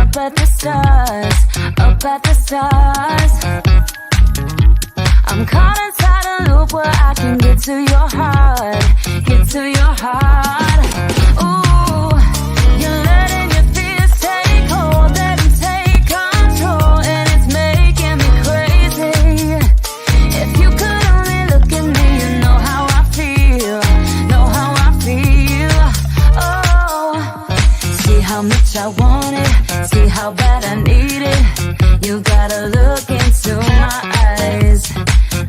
up at the stars, up at the stars. I'm caught inside a loop where I can get to your heart, get to your heart. Ooh, you're letting your fears take hold, let them take control, and it's making me crazy. If you could only look at me, you know how I feel, know how I feel. Oh, see how much I want it, see how bad I need it. You gotta look into my eyes.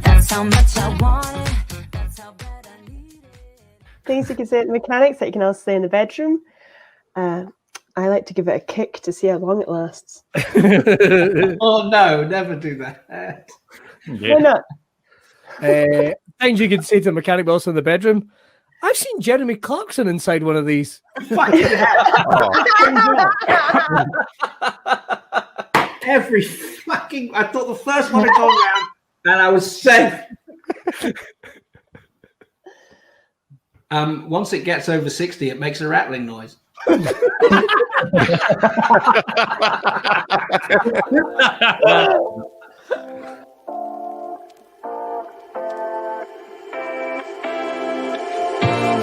That's how much I want it. That's how bad I need it. Things you can say at the mechanics that you can also say in the bedroom. I like to give it a kick to see how long it lasts. Oh no, never do that. Why not? Things you can say to the mechanic, but also in the bedroom. I've seen Jeremy Clarkson inside one of these. Every fucking... I thought the first one had gone round and I was safe. Once it gets over 60, it makes a rattling noise.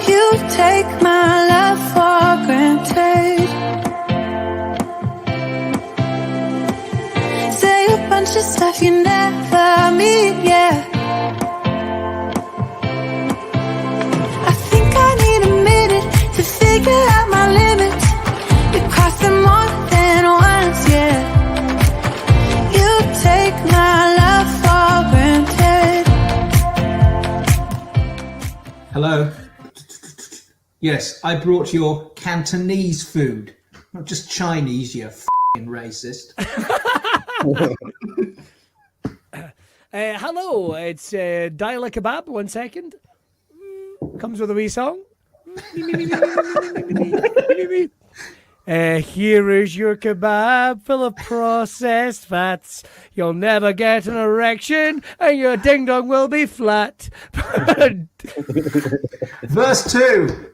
You take my love for granted. Say a bunch of stuff you never mean, yeah. I think I need a minute to figure out my limits. We cross them more than once, yeah. You take my love for granted. Hello. Yes, I brought your Cantonese food, not just Chinese, you f***ing racist. Hello, it's Dial a Kebab. 1 second. Comes with a wee song. Here is your kebab full of processed fats. You'll never get an erection and your ding-dong will be flat. Verse 2.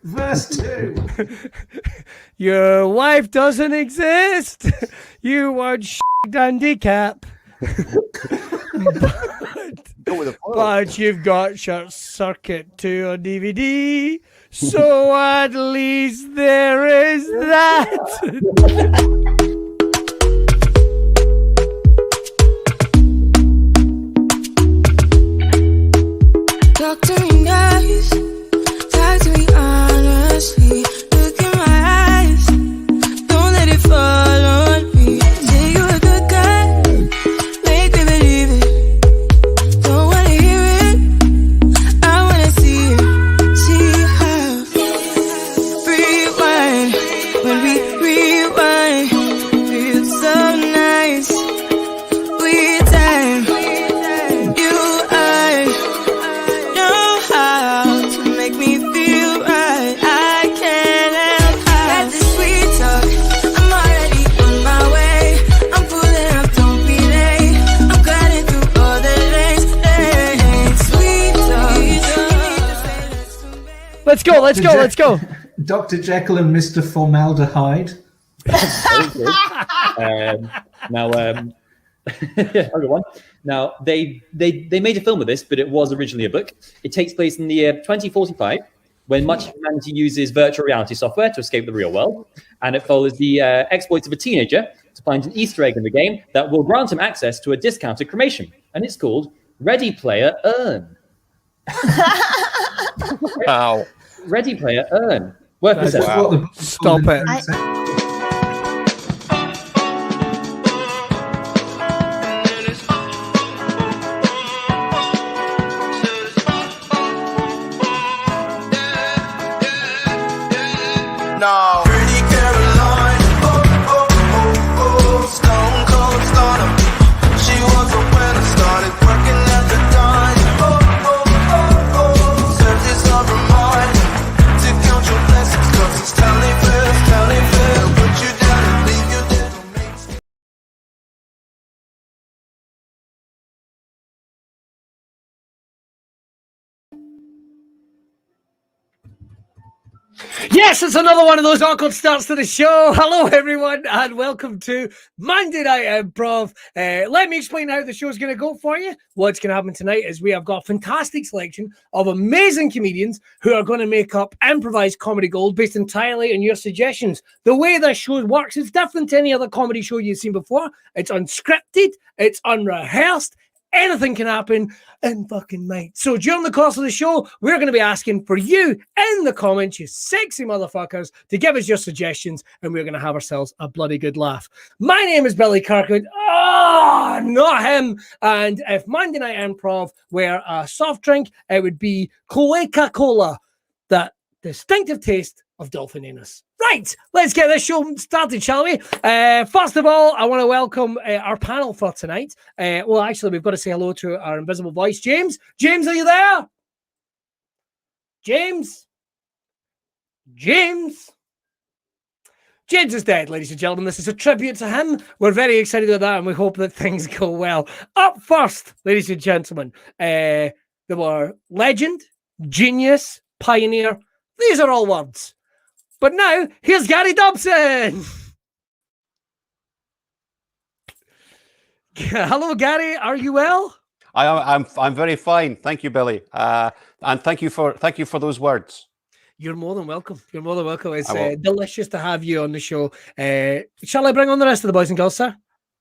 Your wife doesn't exist. You want handicap. But you've got Short Circuit 2 on DVD. So at least there is that. Doctor in eyes, talk to me honestly. Look in my eyes, don't let it fall on me. Say you a good guy, make me believe it. Don't wanna hear it, I wanna see it. See how rewind, when we rewind, feels so nice. We time, you I know how to make me feel right. I can't help how. Got this sweet talk, I'm already on my way. I'm pulling up, don't be late. I'm cutting through all the lanes. Sweet talk, you need to say this to me. Let's go. Dr. Jekyll and Mr. Formaldehyde. Other one. Now they made a film of this, but it was originally a book. It takes place in the year 2045, when much of humanity uses virtual reality software to escape the real world, and it follows the exploits of a teenager to find an Easter egg in the game that will grant him access to a discounted cremation, and it's called Ready Player Earn. Wow. Ready Player Earn. Work this out. What the- Stop it. No. Pretty Caroline, stone cold stunner. She was a winner, started working at the diner. Served this up reminder to count your blessings, 'cause it's telling first, telling first. Yes, it's another one of those awkward starts to the show. Hello, everyone, and welcome to Monday Night Improv. Let me explain how the show's going to go for you. What's going to happen tonight is we have got a fantastic selection of amazing comedians who are going to make up improvised comedy gold based entirely on your suggestions. The way this show works is different to any other comedy show you've seen before. It's unscripted, it's unrehearsed. Anything can happen in fucking night. So during the course of the show, we're going to be asking for you in the comments, you sexy motherfuckers, to give us your suggestions, and we're going to have ourselves a bloody good laugh. My name is Billy Kirkwood. Oh, not him. And if Monday Night Improv were a soft drink, it would be Coca-Cola, that distinctive taste of dolphin anus. Right, let's get this show started, shall we? First of all, I want to welcome our panel for tonight. Well, actually, we've got to say hello to our invisible voice, James. James, are you there? James? James is dead, ladies and gentlemen. This is a tribute to him. We're very excited about that, and we hope that things go well. Up first, ladies and gentlemen, there were legend, genius, pioneer. These are all words. But now, here's Gary Dobson. Hello, Gary. Are you well? I'm very fine. Thank you, Billy. And thank you for those words. You're more than welcome. You're more than welcome. It's delicious to have you on the show. Shall I bring on the rest of the boys and girls, sir?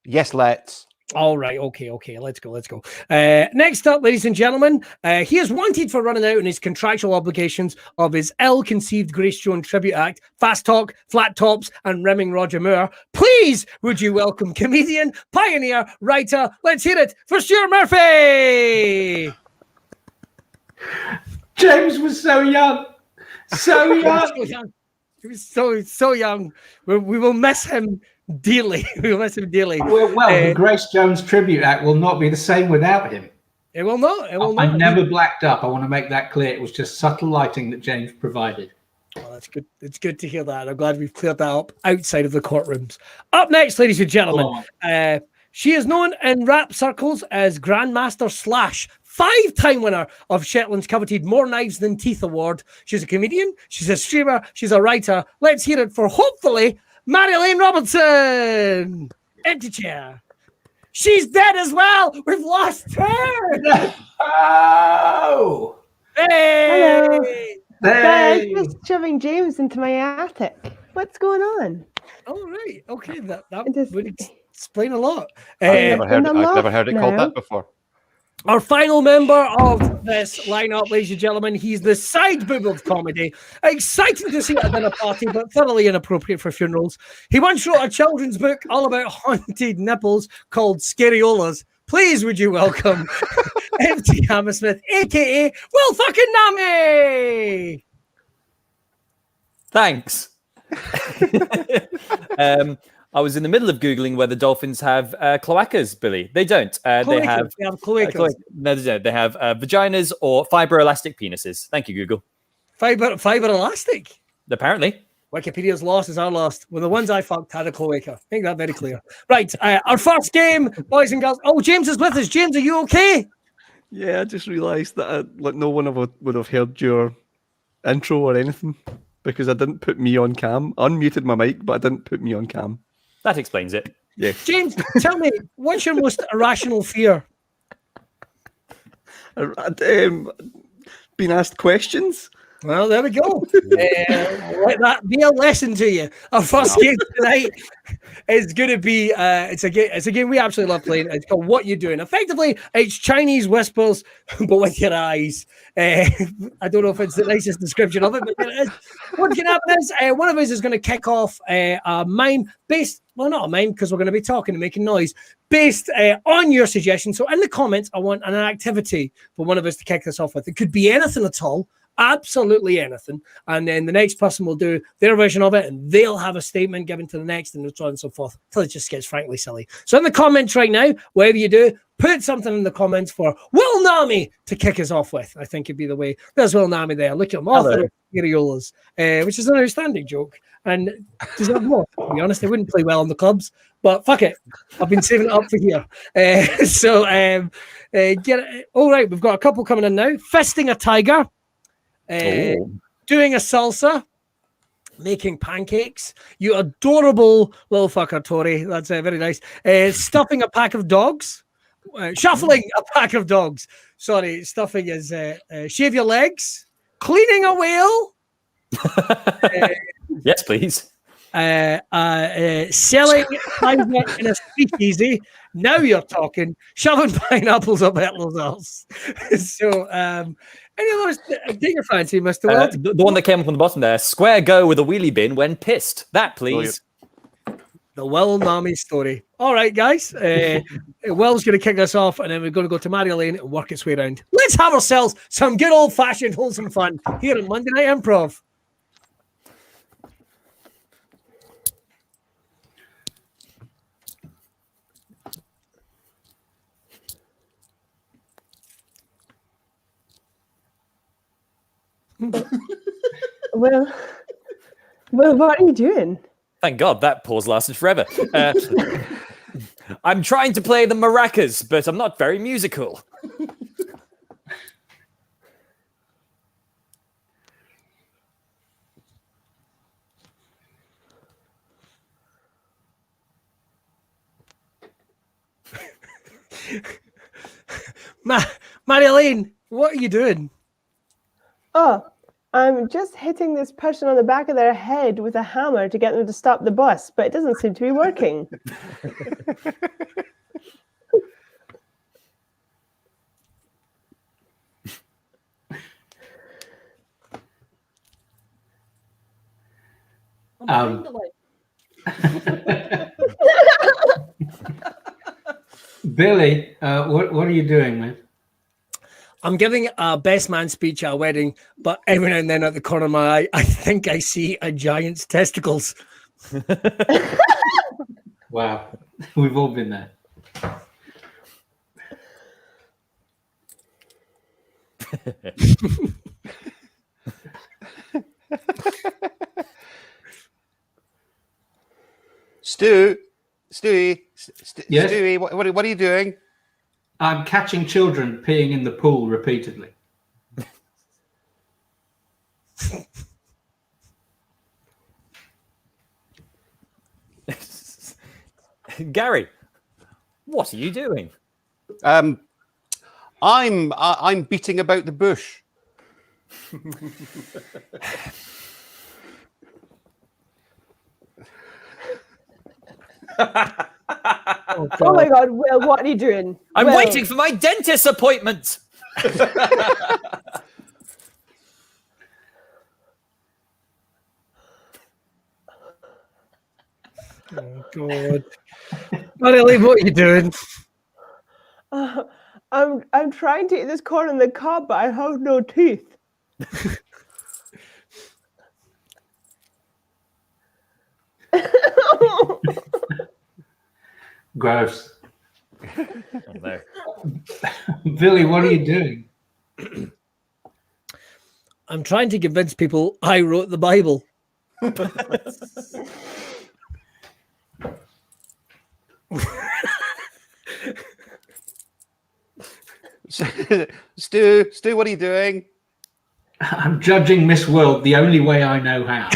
Yes, let's. All right. Okay. Let's go. Next up, ladies and gentlemen, he is wanted for running out on his contractual obligations of his ill-conceived Grace Jones tribute act, fast talk, flat tops, and rimming Roger Moore. Please, would you welcome comedian, pioneer, writer? Let's hear it for Stuart Murphy. James was so young. So young. He was so young. We will miss him dearly. Well, the Grace Jones tribute act will not be the same without him. It will not. I never blacked up. I want to make that clear. It was just subtle lighting that James provided. Well, that's good. It's good to hear that. I'm glad we've cleared that up outside of the courtrooms. Up next, ladies and gentlemen, she is known in rap circles as Grandmaster Slash, 5-time winner of Shetland's coveted More Knives Than Teeth award. She's a comedian, she's a streamer, she's a writer. Let's hear it for, hopefully, Marjolein Robertson. Empty chair. She's dead as well. We've lost her. Oh! Hey! Hello. Hey! Guys, just shoving James into my attic. What's going on? Oh, right. Okay, that Just- would explain a lot. I've and I'm never heard it called now. that before. Our final member of this lineup, ladies and gentlemen, he's the side boob of comedy. Exciting to see at a dinner party, but thoroughly inappropriate for funerals. He once wrote a children's book all about haunted nipples called Scariolas. Please, would you welcome Empty Hammersmith, a.k.a. Will fucking Naameh! Thanks. I was in the middle of Googling whether dolphins have cloacas, Billy. They don't. They have cloacas. No, they don't. They have vaginas or fibroelastic penises. Thank you, Google. Fiber elastic. Apparently. Wikipedia's lost is our lost. Well, the ones I fucked had a cloaca. Make that very clear. Right, our first game, boys and girls. Oh, James is with us. James, are you okay? Yeah, I just realised that no one would have heard your intro or anything because I didn't put me on cam. I unmuted my mic, but I didn't put me on cam. That explains it. Yeah. James, tell me, what's your most irrational fear? Being asked questions. Well, there we go. Let that be a lesson to you. Our first game tonight is going to be, it's a game we absolutely love playing. It's called What You Doing. Effectively, it's Chinese whispers, but with your eyes. I don't know if it's the nicest description of it, but it is. What can happen is one of us is going to kick off a mime based, well, not a mime because we're going to be talking and making noise, based on your suggestion. So in the comments, I want an activity for one of us to kick this off with. It could be anything at all. Absolutely anything, and then the next person will do their version of it, and they'll have a statement given to the next, and so on and so forth, until it just gets frankly silly. So in the comments right now, whatever you do, put something in the comments for Will Naameh to kick us off with. I think it'd be the way. There's Will Naameh there. Look at him, author of Scariolas, which is an outstanding joke, and deserve more. To be honest, they wouldn't play well on the clubs, but fuck it, I've been saving it up for here. Get it. All right, we've got a couple coming in now. Fisting a tiger. Doing a salsa, making pancakes. You adorable little fucker, Tori. That's very nice. Stuffing a pack of dogs. Shuffling a pack of dogs. Sorry, stuffing is shave your legs. Cleaning a whale. Yes, please. Selling private in a speakeasy. Now you're talking. Shoving pineapples up Hitler's arse. So, any of those take your fancy, Mr. World? The one that came up on the bottom there. Square go with a wheelie bin when pissed. That, please. The Will Naameh story. All right, guys. Will's going to kick us off, and then we're going to go to Marjolein and work its way around. Let's have ourselves some good old-fashioned wholesome fun here on Monday Night Improv. Well, what are you doing? Thank God that pause lasted forever. I'm trying to play the maracas, but I'm not very musical. Marjolein, what are you doing? Oh, I'm just hitting this person on the back of their head with a hammer to get them to stop the bus, but it doesn't seem to be working. Billy, what are you doing, man? I'm giving a best man speech at a wedding, but every now and then at the corner of my eye, I think I see a giant's testicles. Wow, we've all been there. Stewie, Yes? Stewie, what are you doing? I'm catching children peeing in the pool repeatedly. Gary, what are you doing? I'm beating about the bush. Oh my God, Will, what are you doing? I'm Will. waiting for my dentist appointment. Oh, God. Marjolein, what are you doing? I'm trying to eat this corn on the cob, but I have no teeth. Gross. Oh, no. Billy, what are you doing? I'm trying to convince people I wrote the Bible. Stu, what are you doing? I'm judging Miss World the only way I know how.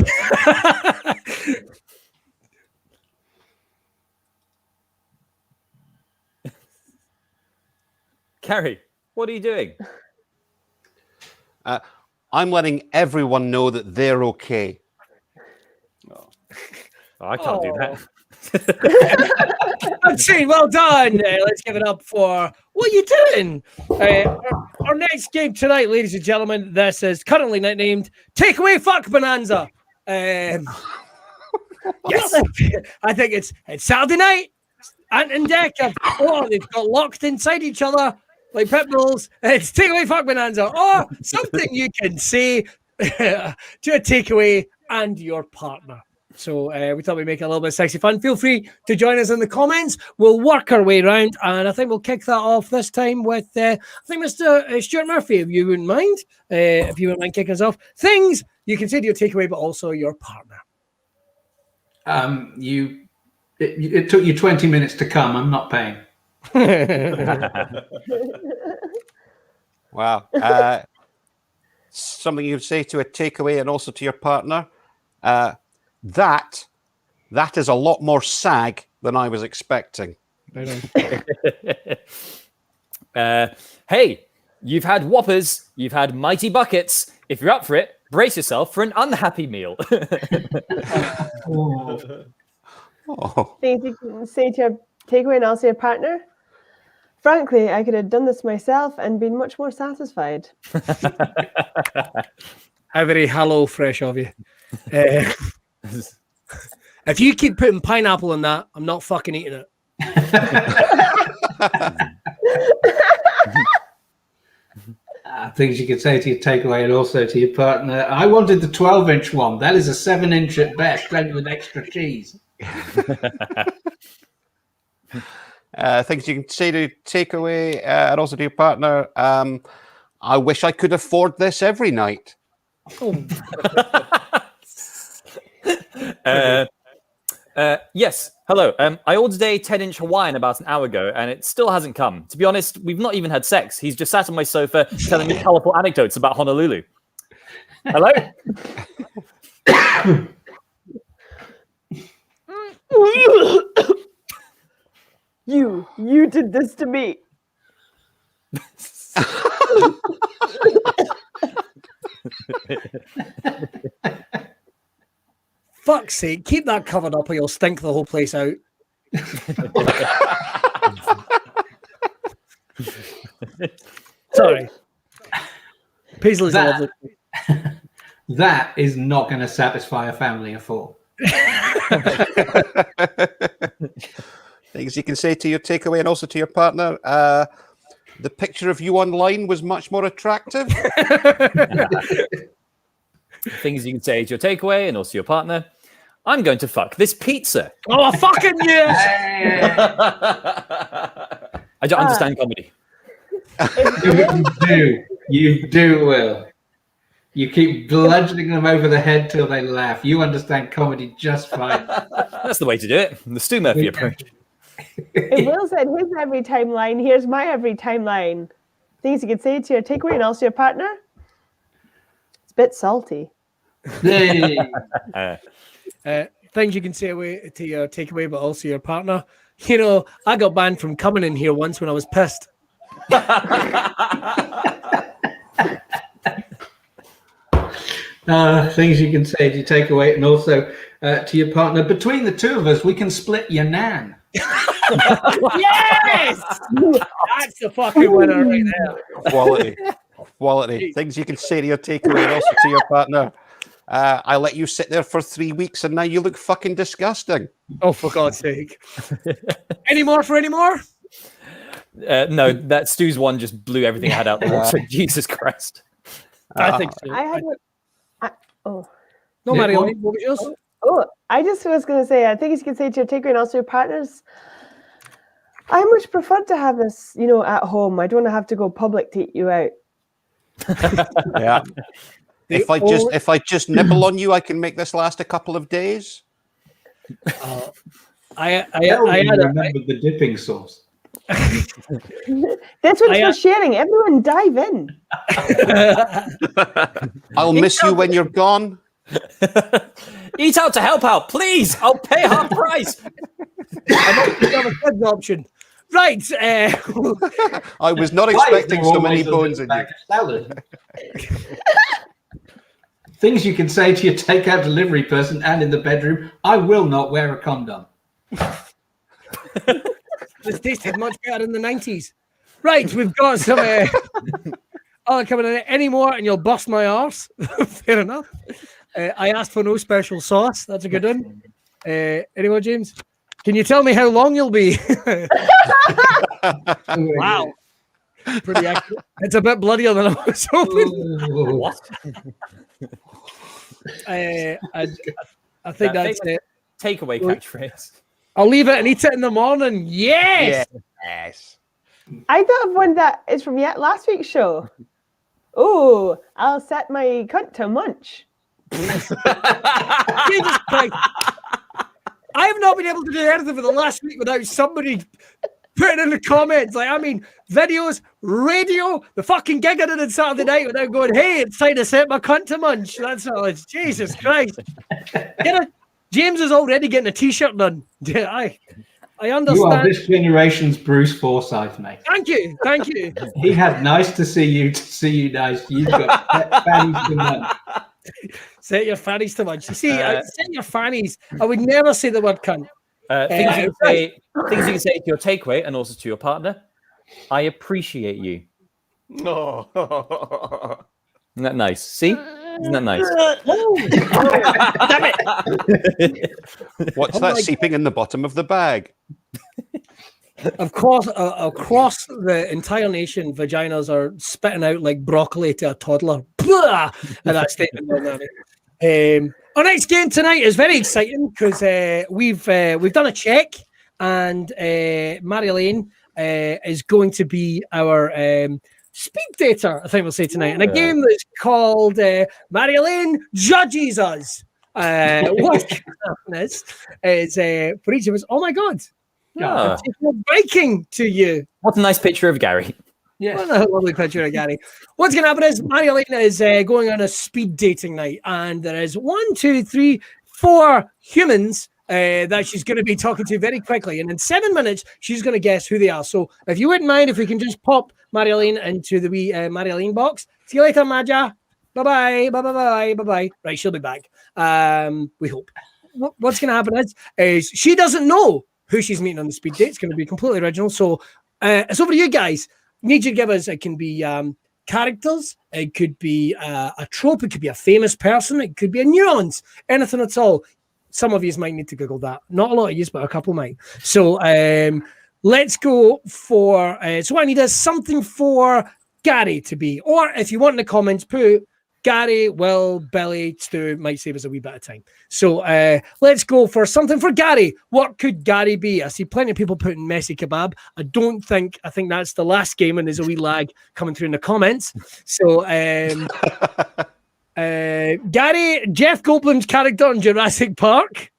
Gary, what are you doing? I'm letting everyone know that they're okay. Oh, I can't do that. That's it. Well done. Let's give it up for what are you doing? Our next game tonight, ladies and gentlemen, this is currently named Takeaway Fuck Bonanza. Yes, I think it's Saturday night. Ant and Dec they've got locked inside each other like pit bulls. It's Takeaway Fuck Bonanza, or something you can say to a takeaway and your partner. So we thought we'd make it a little bit sexy fun. Feel free to join us in the comments. We'll work our way around, and I think we'll kick that off this time with, I think, Mr. Stuart Murphy, if you wouldn't mind. If you wouldn't mind kicking us off. Things you can say to your takeaway, but also your partner. It took you 20 minutes to come. I'm not paying. Wow. Something you'd say to a takeaway and also to your partner. That is a lot more sag than I was expecting. Hey, you've had Whoppers, you've had Mighty Buckets. If you're up for it, brace yourself for an unhappy meal. Oh. Things you can say to your takeaway and also your partner. Frankly, I could have done this myself and been much more satisfied. How very hello fresh of you. If you keep putting pineapple in that, I'm not fucking eating it. Things you could say to your takeaway and also to your partner. I wanted the 12-inch one. That is a 7-inch at best, plenty with extra cheese. Things you can say to takeaway and also to your partner. I wish I could afford this every night. Yes. Hello. I ordered a 10-inch Hawaiian about an hour ago, and it still hasn't come. To be honest, we've not even had sex. He's just sat on my sofa telling me colourful anecdotes about Honolulu. Hello? You did this to me. Fuck's sake, keep that covered up or you'll stink the whole place out. Sorry. Paisley's lovely. That is not going to satisfy a family of 4. Things you can say to your takeaway and also to your partner. The picture of you online was much more attractive. Things you can say to your takeaway and also your partner. I'm going to fuck this pizza. Oh, fucking yes! I don't understand comedy. You do, Will. You keep bludgeoning them over the head till they laugh. You understand comedy just fine. That's the way to do it. The Stu Murphy approach. If Will said his every time line, here's my every time line. Things you could say to your takeaway and also your partner. It's a bit salty. Hey. Things you can say away to your takeaway, but also your partner. You know, I got banned from coming in here once when I was pissed. Things you can say to your takeaway and also to your partner. Between the two of us, we can split your nan. Yes! That's the fucking winner right there. Quality. Things you can say to your takeaway and also to your partner. I let you sit there for 3 weeks and now you look fucking disgusting. Oh, for God's sake. Any more? No, that Stu's one just blew everything I had out the water. Jesus Christ. I think so. I had No, Marjolein, what was yours? I just was going to say, I think you can say to your takeaway and also your partners, I much prefer to have this, at home. I don't want to have to go public to eat you out. Yeah. If I just nibble on you, I can make this last a couple of days. I remember the dipping sauce. This one's for sharing. Everyone dive in. I'll miss you when you're gone. Eat out to help out, please. I'll pay half price. I don't have a kids option. Right. I was not expecting so many bones in you. Salad. Things you can say to your takeout delivery person and in the bedroom. I will not wear a condom. This tasted much better in the 90s. Right, we've got some coming in any more and you'll bust my arse. Fair enough. I asked for no special sauce. That's a good one. Any more, James? Can you tell me how long you'll be? Wow. Pretty accurate. It's a bit bloodier than I was hoping. What? I think that's it. Takeaway catchphrase. I'll leave it and eat it in the morning. Yes. Yes. I thought of one that is from last week's show. Oh, I'll set my cunt to munch. Jesus Christ. I have not been able to do anything for the last week without somebody put it in the comments. Like, I mean, videos, radio, the fucking gig I did on Saturday night without going, hey, it's time to set my cunt to munch. That's all. It's Jesus Christ. James is already getting a t-shirt done. I understand. You are this generation's Bruce Forsyth, mate. Thank you. He had nice to see you nice. You've got fannies to munch. Set your fannies to munch. You see, set your fannies. I would never say the word cunt. Things you can say to your takeaway and also to your partner. I appreciate you. No. Isn't that nice? See? Isn't that nice? Damn it! What's that seeping in the bottom of the bag? Of course, across the entire nation, vaginas are spitting out like broccoli to a toddler. Blah! And that statement. Our next game tonight is very exciting because we've done a check, and Marjolein is going to be our speed dater, I think we'll say tonight, in a game that's called Marjolein Judges Us. What can happen is for each of us, oh my God, I'm taking a biking to you. What a nice picture of Gary. Yes. What a lovely picture of Gary. What's going to happen is Marjolein is going on a speed dating night, and there is 1, 2, 3, 4 humans that she's going to be talking to very quickly. And in 7 minutes, she's going to guess who they are. So if you wouldn't mind, if we can just pop Marjolein into the wee Marjolein box. See you later, Maja. Bye-bye. Bye-bye. Bye-bye. Right, she'll be back. We hope. What's going to happen is she doesn't know who she's meeting on the speed date. It's going to be completely original. So it's over to you guys. Need you to give us, it can be characters, it could be a trope, it could be a famous person, it could be a nuance, anything at all. Some of you might need to Google that. Not a lot of you, but a couple might. So let's go for, so what I need is something for Gary to be, or if you want in the comments, put Gary, Will, Billy, Stu, might save us a wee bit of time. So let's go for something for Gary. What could Gary be? I see plenty of people putting messy kebab. I think that's the last game, and there's a wee lag coming through in the comments. So Gary, Jeff Goldblum's character in Jurassic Park.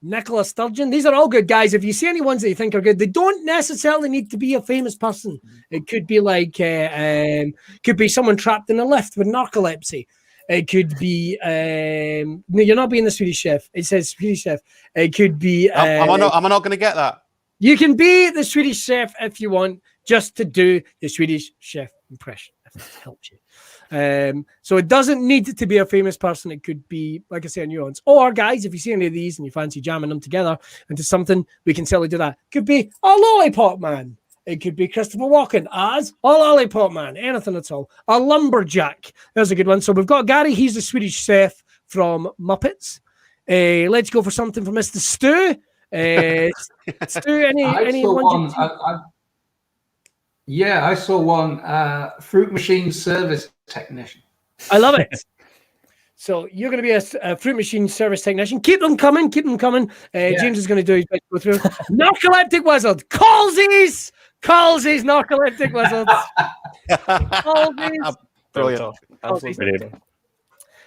Nicola Sturgeon. These are all good, guys. If you see any ones that you think are good, they don't necessarily need to be a famous person. It could be like, could be someone trapped in a lift with narcolepsy. It could be, no, you're not being the Swedish Chef. It says Swedish Chef. It could be. Am I not going to get that? You can be the Swedish Chef if you want, just to do the Swedish Chef impression, if that helps you. So it doesn't need to be a famous person. It could be, like I say, a nuance. Or, guys, if you see any of these and you fancy jamming them together into something, we can certainly do that. Could be a Lollipop Man. It could be Christopher Walken as a Lollipop Man. Anything at all. A lumberjack. There's a good one. So we've got Gary. He's the Swedish Chef from Muppets. Let's go for something for Mr. Stu. Stu, any one? I saw one. Fruit machine service technician. I love it. So you're going to be a fruit machine service technician. Keep them coming. James is going to do his best to go through. Narcoleptic Wizard. Callsies Narcoleptic Wizards. Callsies. Brilliant. Absolutely.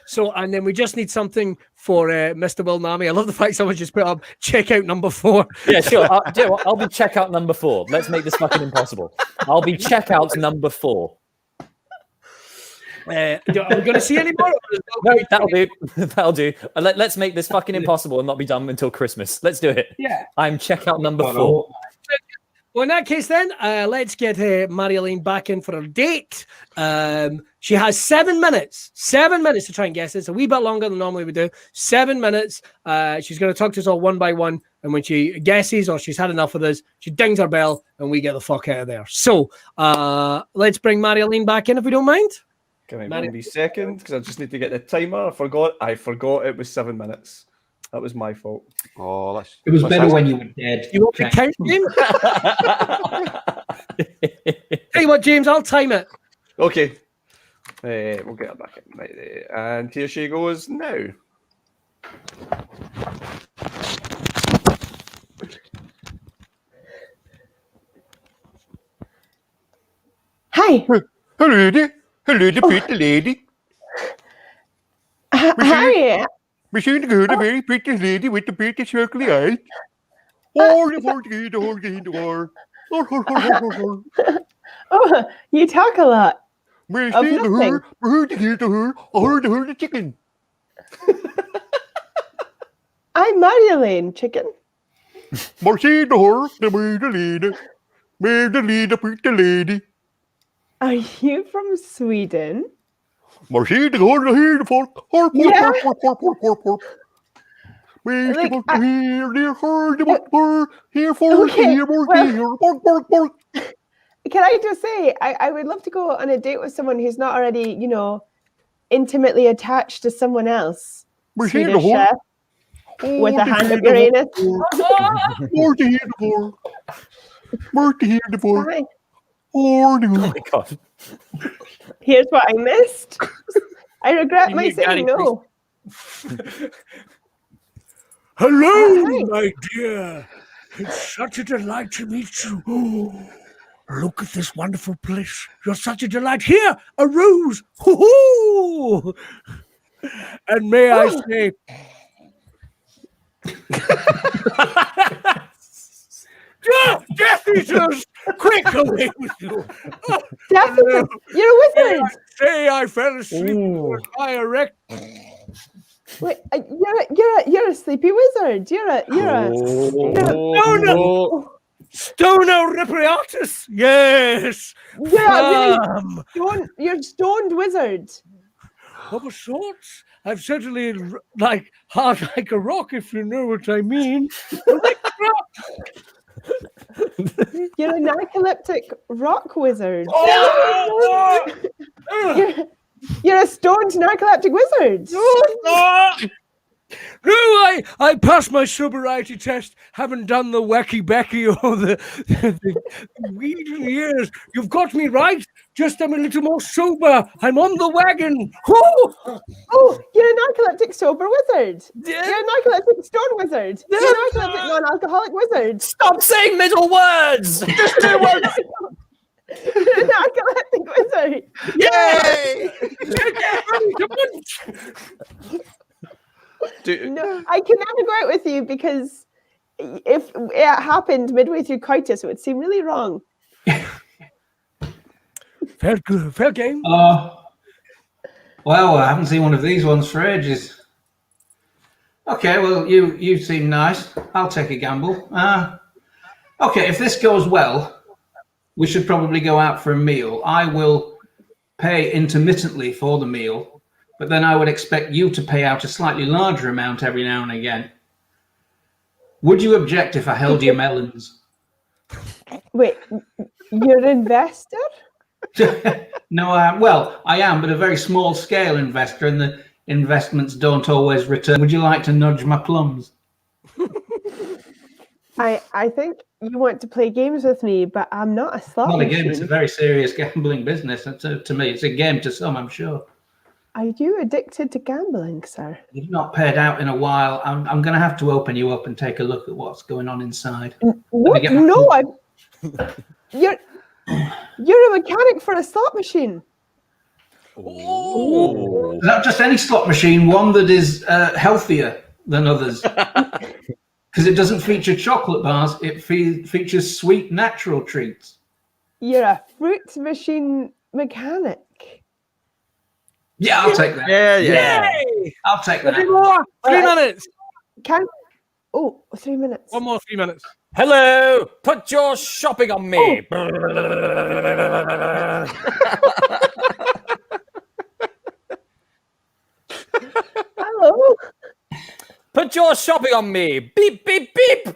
So, and then we just need something for Mr. Will Naameh. I love the fact someone just put up checkout number 4. Yeah, sure. I'll be checkout number 4. Let's make this fucking impossible. I'll be checkout number 4. Are we going to see any more? No, that'll do. Let's make this fucking impossible and not be done until Christmas. Let's do it. Yeah. I'm checkout number 4. Well, in that case, then, let's get Marjolein back in for her date. She has 7 minutes. 7 minutes to try and guess. It's a wee bit longer than normally we do. 7 minutes. She's going to talk to us all one by one. And when she guesses or she's had enough of this, she dings her bell and we get the fuck out of there. So let's bring Marjolein back in if we don't mind. Can I maybe second? Because I just need to get the timer. I forgot it was 7 minutes. That was my fault. Oh, it was better when you were dead. You want to count, James? Tell you what, James, I'll time it. Okay. We'll get her back in right there. And here she goes now. Hi. Hello there. Hello, the pretty lady. Hi. We're seeing the very pretty lady with the pretty circly eyes. Oh, you talk a lot. Of nothing. Chicken. I'm Marjolein, chicken. Marjolein, the lady. Are you from Sweden? Marjolein, the fork. Yeah. Can I just say, I would love to go on a date with someone who's not already, intimately attached to someone else. Swedish chef with a hand up Uranus. Fine. Oh my god. Here's what I missed. I regret You my need Gary saying no. Hello, Hi. my dear. It's such a delight to meet you. Oh, look at this wonderful place. You're such a delight. Here, a rose. Hoo-hoo! And may I say... Death Eaters! Quick, away with you. Death Eater, you're a wizard. Say I fell asleep by a wreck. Wait, you're a sleepy wizard. Stoner Repriatus. Yes. You're stoned wizard. Of a sort. I've certainly hard like a rock, if you know what I mean. You're a narcoleptic rock wizard. You're a stoned narcoleptic wizard. No, I passed my sobriety test. Haven't done the wacky Becky or the weed in years. You've got me right. Just I'm a little more sober. I'm on the wagon. Oh, you're a narcoleptic sober wizard. You're a narcoleptic stone wizard. You're a narcoleptic non-alcoholic wizard. Stop saying middle words! Just do one! You're a narcoleptic wizard. Yay! No, I can never go out with you because if it happened midway through coitus, it would seem really wrong. Fair game. Well, I haven't seen one of these ones for ages. Okay, well, you seem nice. I'll take a gamble. Okay, if this goes well, we should probably go out for a meal. I will pay intermittently for the meal, but then I would expect you to pay out a slightly larger amount every now and again. Would you object if I held your melons? Wait, you're an investor? No, I am, but a very small scale investor, and the investments don't always return. Would you like to nudge my plums? I think you want to play games with me, but I'm not a slot Not a machine. game, it's a very serious gambling business. To me, it's a game to some, I'm sure. Are you addicted to gambling, sir? You've not paid out in a while. I'm going to have to open you up and take a look at what's going on inside. What? No, you're a mechanic for a slot machine. Oh. Not just any slot machine, one that is healthier than others. Because it doesn't feature chocolate bars, it features sweet natural treats. You're a fruit machine mechanic. Yeah, I'll take that. Yeah. I'll take that. 3 more. 3 minutes. 3 minutes. 1 more 3 minutes. Hello, put your shopping on me. Hello. Put your shopping on me. Beep, beep, beep.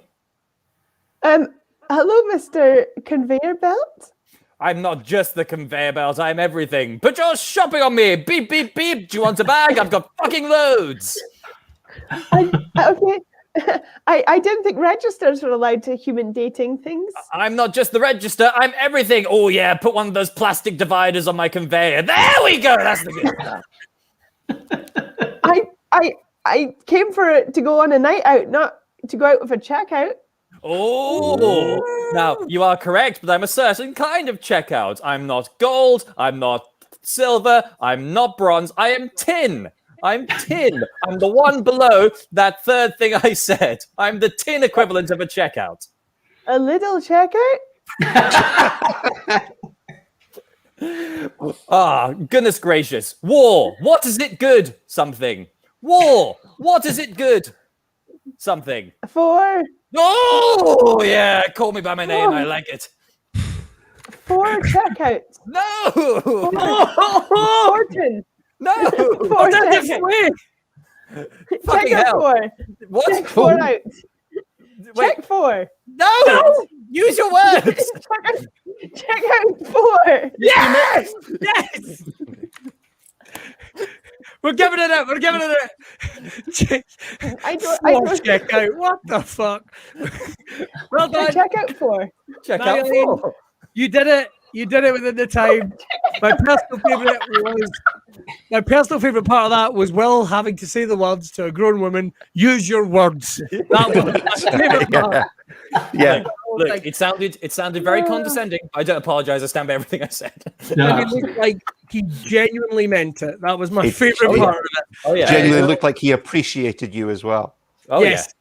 Hello, Mr. Conveyor Belt. I'm not just the conveyor belt, I'm everything. Put your shopping on me. Beep, beep, beep. Do you want a bag? I've got fucking loads. Okay. I didn't think registers were allowed to human dating things. I'm not just the register, I'm everything. Oh yeah, put one of those plastic dividers on my conveyor. There we go. That's the good stuff. I came to go on a night out, not to go out with a checkout. Oh, now you are correct, but I'm a certain kind of checkout. I'm not gold, I'm not silver, I'm not bronze, I am tin. I'm tin. I'm the one below that third thing I said. I'm the tin equivalent of a checkout. A little checkout? Goodness gracious. War. What is it good? Something. War. What is it good? Something. 4. Oh, yeah. Call me by my name. I like it. 4 checkouts. No. Fortune. No. Four checkouts. Fucking Check out hell. 4. What? Check 4 out. Wait. Check 4. No. Use your words. Check out 4. Yes! Yes! We're giving it up. We're giving it up. I don't Check out. What the fuck? Well done. check out 4. Check out Marjolein, 4. You did it. You did it within the time. My personal favorite part of that was Will having to say the words to a grown woman. Use your words. That was my favorite part. Yeah. Look, it sounded very condescending. I don't apologize. I stand by everything I said. No. I mean, it looked like he genuinely meant it. That was my favorite part of it. Oh yeah. Genuinely looked like he appreciated you as well. Oh Yes.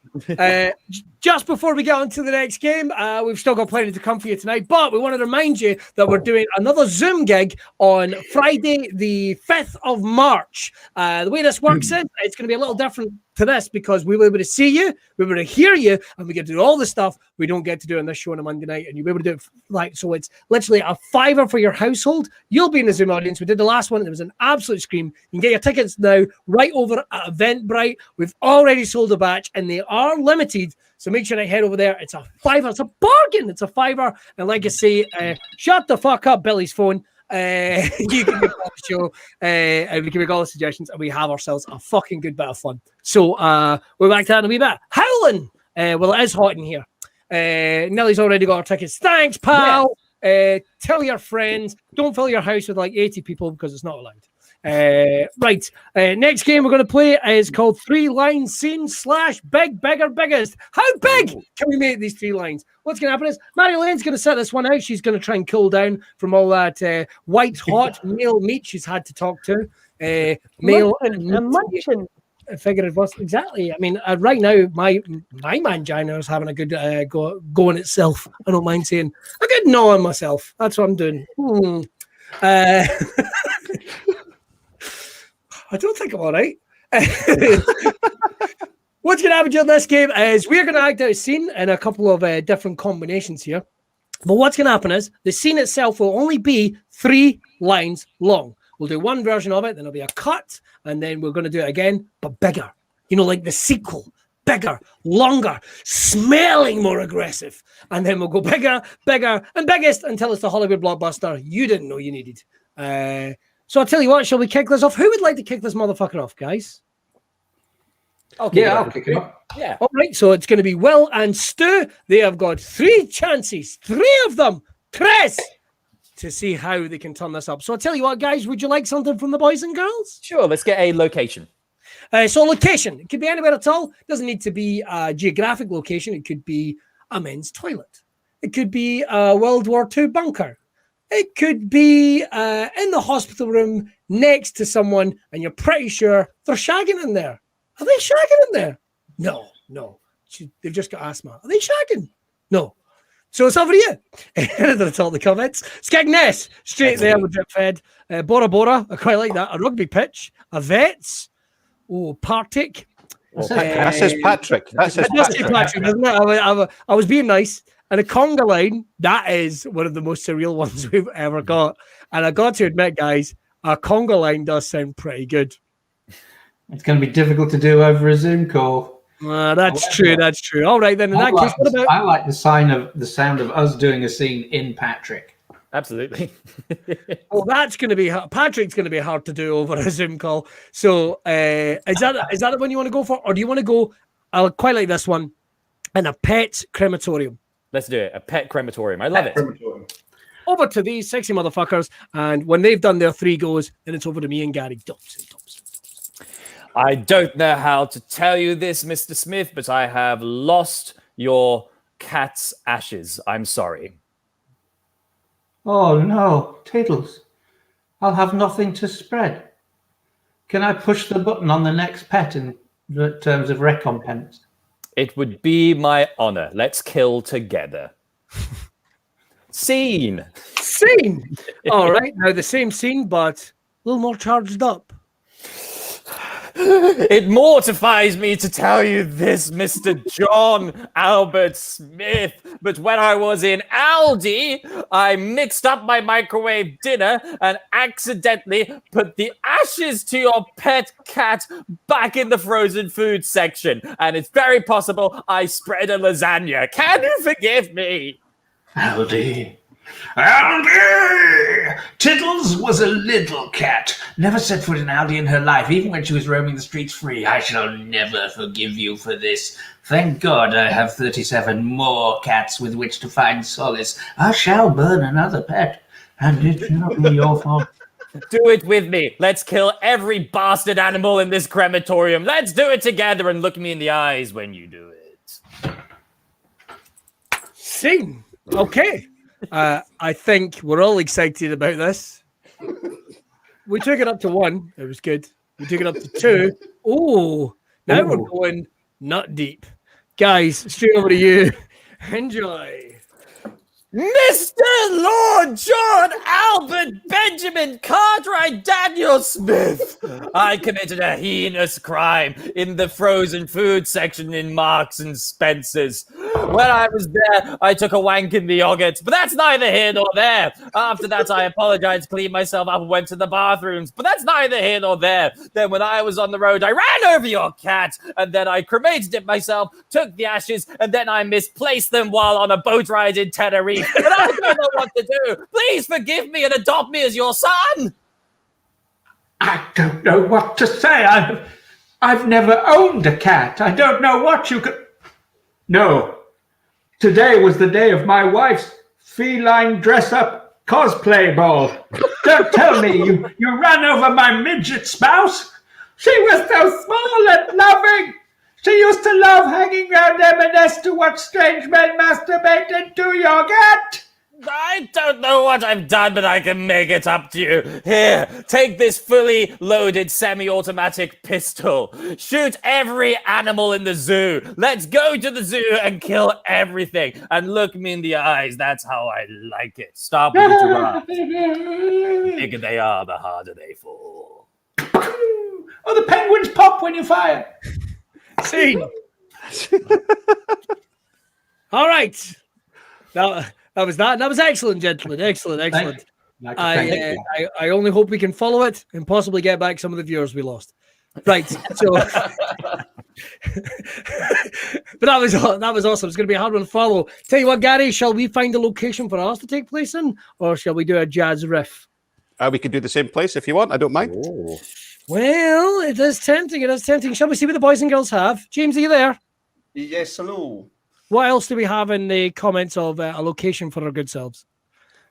Just before we get on to the next game, we've still got plenty to come for you tonight, but we want to remind you that we're doing another Zoom gig on Friday, the 5th of March. The way this works is it's going to be a little different to this because we were able to see you, we were able to hear you, and we get to do all the stuff we don't get to do on this show on a Monday night, and you'll be able to do it so it's literally a $5 for your household. You'll be in the Zoom audience. We did the last one, and it was an absolute scream. You can get your tickets now right over at Eventbrite. We've already sold a batch, and they are limited, so make sure to head over there. It's a $5. It's a bargain. It's a $5, and like I say, shut the fuck up, Billy's phone. You can be on the show and we can make all the suggestions, and we have ourselves a fucking good bit of fun. So we're back to that in a wee bit. Howling! Well, it is hot in here. Nellie's already got her tickets. Thanks, pal. Tell your friends. Don't fill your house with like 80 people because it's not allowed. Right. Next game we're going to play is called 3 Line Scene / Big, Bigger, Biggest. How big can we make these 3 lines? What's going to happen is Marjoleine's going to set this one out. She's going to try and cool down from all that white hot male meat she's had to talk to. Male and munching. Figure it was exactly. I mean, right now my mangina is having a good go on itself. I don't mind saying a good gnaw on myself. That's what I'm doing. I don't think I'm all right. What's going to happen during this game is we're going to act out a scene in a couple of different combinations here. But what's going to happen is the scene itself will only be 3 lines long. We'll do one version of it, then there'll be a cut, and then we're going to do it again, but bigger. You know, like the sequel. Bigger, longer, smelling more aggressive. And then we'll go bigger, bigger, and biggest until it's the Hollywood blockbuster you didn't know you needed. So I'll tell you what, shall we kick this off? Who would like to kick this motherfucker off, guys? I'll kick it off. Yeah. All right, so it's going to be Will and Stu. They have got 3 chances, 3 of them, Chris, to see how they can turn this up. So I'll tell you what, guys, would you like something from the boys and girls? Sure, let's get a location. So location, it could be anywhere at all. It doesn't need to be a geographic location. It could be a men's toilet. It could be a World War II bunker. It could be in the hospital room next to someone and you're pretty sure they're shagging in there. Are they shagging in there? No. They've just got asthma. Are they shagging? No. So it's over to you. That's all the comments. Skegness, straight there with drip fed. Bora Bora, I quite like that. A rugby pitch. A Vets. Oh, Partick. That says Patrick. That says Patrick, doesn't it? I was being nice. And a conga line, that is one of the most surreal ones we've ever got. And I got to admit, guys, a conga line does sound pretty good. It's going to be difficult to do over a Zoom call. That's true. That's true. All right, then. In that case, what about? I like the sound of us doing a scene in Patrick. Absolutely. Well, that's going to be Patrick's going to be hard to do over a Zoom call. So, is that the one you want to go for, or do you want to go? I quite like this one, in a pet crematorium. Let's do it. A pet crematorium. I love it. Over to these sexy motherfuckers, and when they've done their 3 goes, then it's over to me and Gary. Dobson. I don't know how to tell you this, Mr. Smith, but I have lost your cat's ashes. I'm sorry. Oh no, Tiddles. I'll have nothing to spread. Can I push the button on the next pet in terms of recompense? It would be my honor. Let's kill together. Scene. All right, now the same scene, but a little more charged up. It mortifies me to tell you this, Mr. John Albert Smith, but when I was in Aldi, I mixed up my microwave dinner and accidentally put the ashes to your pet cat back in the frozen food section, and it's very possible I spread a lasagna. Can you forgive me? Aldi! Tiddles was a little cat. Never set foot in Aldi in her life, even when she was roaming the streets free. I shall never forgive you for this. Thank God I have 37 more cats with which to find solace. I shall burn another pet, and it shall be your fault. Do it with me. Let's kill every bastard animal in this crematorium. Let's do it together and look me in the eyes when you do it. Scene. Okay. I think we're all excited about this. We took it up to 1. It was good. We took it up to 2. Oh, now we're going nut deep. Guys, straight over to you. Enjoy. Mr. Lord John Albert Benjamin Cartwright Daniel Smith, I committed a heinous crime in the frozen food section in Marks and Spencer's. When I was there, I took a wank in the yogurt, but that's neither here nor there. After that, I apologized, cleaned myself up, and went to the bathrooms, but that's neither here nor there. Then when I was on the road, I ran over your cat, and then I cremated it myself, took the ashes, and then I misplaced them while on a boat ride in Tenerife. But I don't know what to do. Please forgive me and adopt me as your son. I don't know what to say. I've never owned a cat. I don't know what you could... No. Today was the day of my wife's feline dress-up cosplay ball. Don't tell me you ran over my midget spouse. She was so small and loving. She used to love hanging around M&S to watch strange men masturbate into your cat. I don't know what I've done, but I can make it up to you. Here, take this fully loaded semi-automatic pistol. Shoot every animal in the zoo. Let's go to the zoo and kill everything. And look me in the eyes. That's how I like it. Start with the giraffe. The bigger they are, the harder they fall. Oh, the penguins pop when you fire. Scene. All right. Now that was that. That was excellent, gentlemen. Excellent. I only hope we can follow it and possibly get back some of the viewers we lost. Right. So, but that was awesome. It's going to be a hard one to follow. Tell you what, Gary, shall we find a location for us to take place in, or shall we do a jazz riff? We could do the same place if you want. I don't mind. Ooh. Well, it is tempting. Shall we see what the boys and girls have? James, are you there? Yes, hello. What else do we have in the comments of a location for our good selves?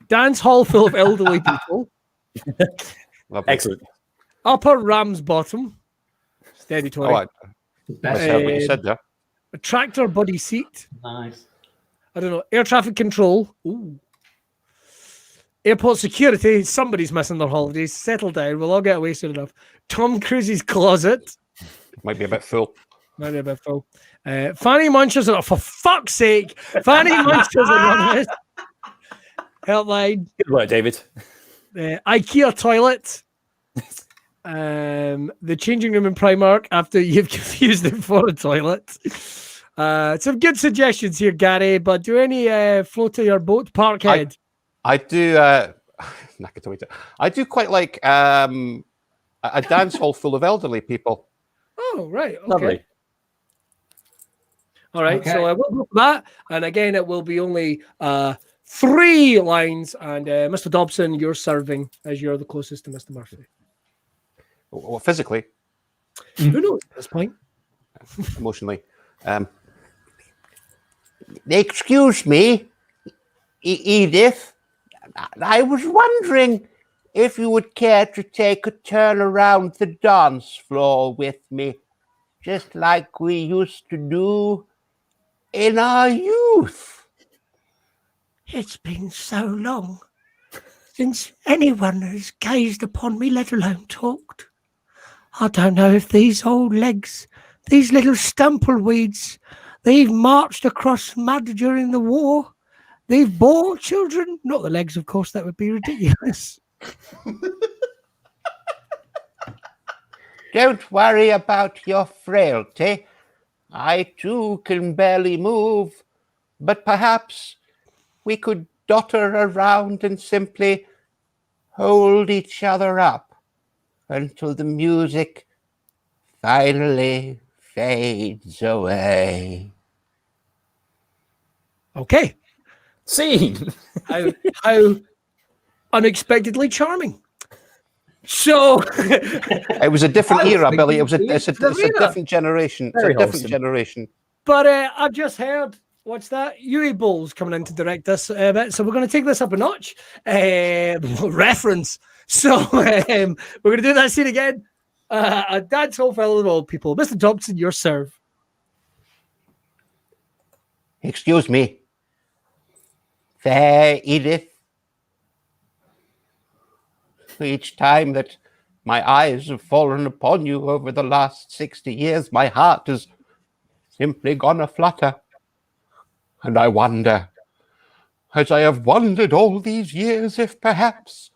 Dance hall full of elderly people. Excellent. Upper Ramsbottom. Steady 20. Oh, that's what you said there. A tractor buddy seat. Nice. I don't know. Air traffic control. Ooh. Airport security. Somebody's missing their holidays. Settle down. We'll all get away soon enough. Tom Cruise's closet. Might be a bit full. Fanny Munchers. For fuck's sake. Fanny Munchers Anonymous. Helpline. Good work, David. IKEA toilet. The changing room in Primark after you've confused it for a toilet. Some good suggestions here, Gary, but do any float to your boat? Parkhead. I do. I do quite like a dance hall full of elderly people. Oh, right. Okay. Lovely. All right. Okay. So I will go for that. And again, it will be only 3 lines. And Mr. Dobson, you're serving as you're the closest to Mr. Murphy. Well, physically, Who knows at this point? emotionally. Excuse me, Edith. I was wondering if you would care to take a turn around the dance floor with me, just like we used to do in our youth. It's been so long since anyone has gazed upon me, let alone talked. I don't know if these old legs, these little stumpleweeds, they've marched across mud during the war. They've borne children. Not the legs, of course, that would be ridiculous. Don't worry about your frailty. I too can barely move, but perhaps we could dotter around and simply hold each other up until the music finally fades away. Okay. Scene. How unexpectedly charming. So it was a different era, Billy. It's a different generation. It's a different generation. But I've just heard, what's that? Yui Bowles coming in to direct this bit. So we're going to take this up a notch. Reference. So we're going to do that scene again. A dance hall full of old people. Mr. Dobson, your serve. Excuse me. Fair Edith. Each time that my eyes have fallen upon you over the last 60 years, my heart has simply gone a-flutter. And I wonder, as I have wondered all these years, if perhaps,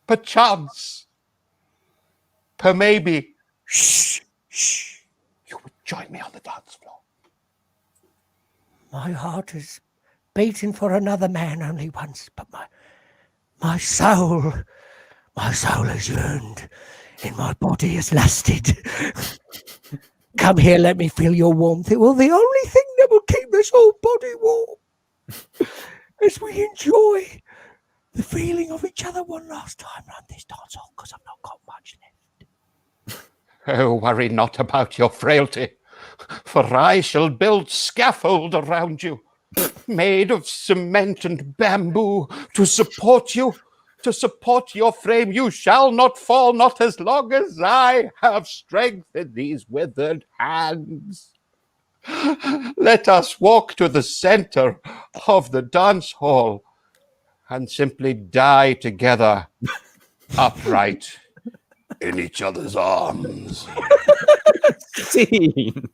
perchance, maybe, you would join me on the dance floor. My heart is beating for another man only once, but my soul has yearned, and my body has lusted. Come here, let me feel your warmth. It will be the only thing that will keep this whole body warm as we enjoy the feeling of each other one last time around this dance hall, because I've not got much left. Oh, worry not about your frailty, for I shall build scaffold around you, made of cement and bamboo, to support you, to support your frame. You shall not fall, not as long as I have strength in these withered hands. Let us walk to the center of the dance hall and simply die together, upright in each other's arms. Scene.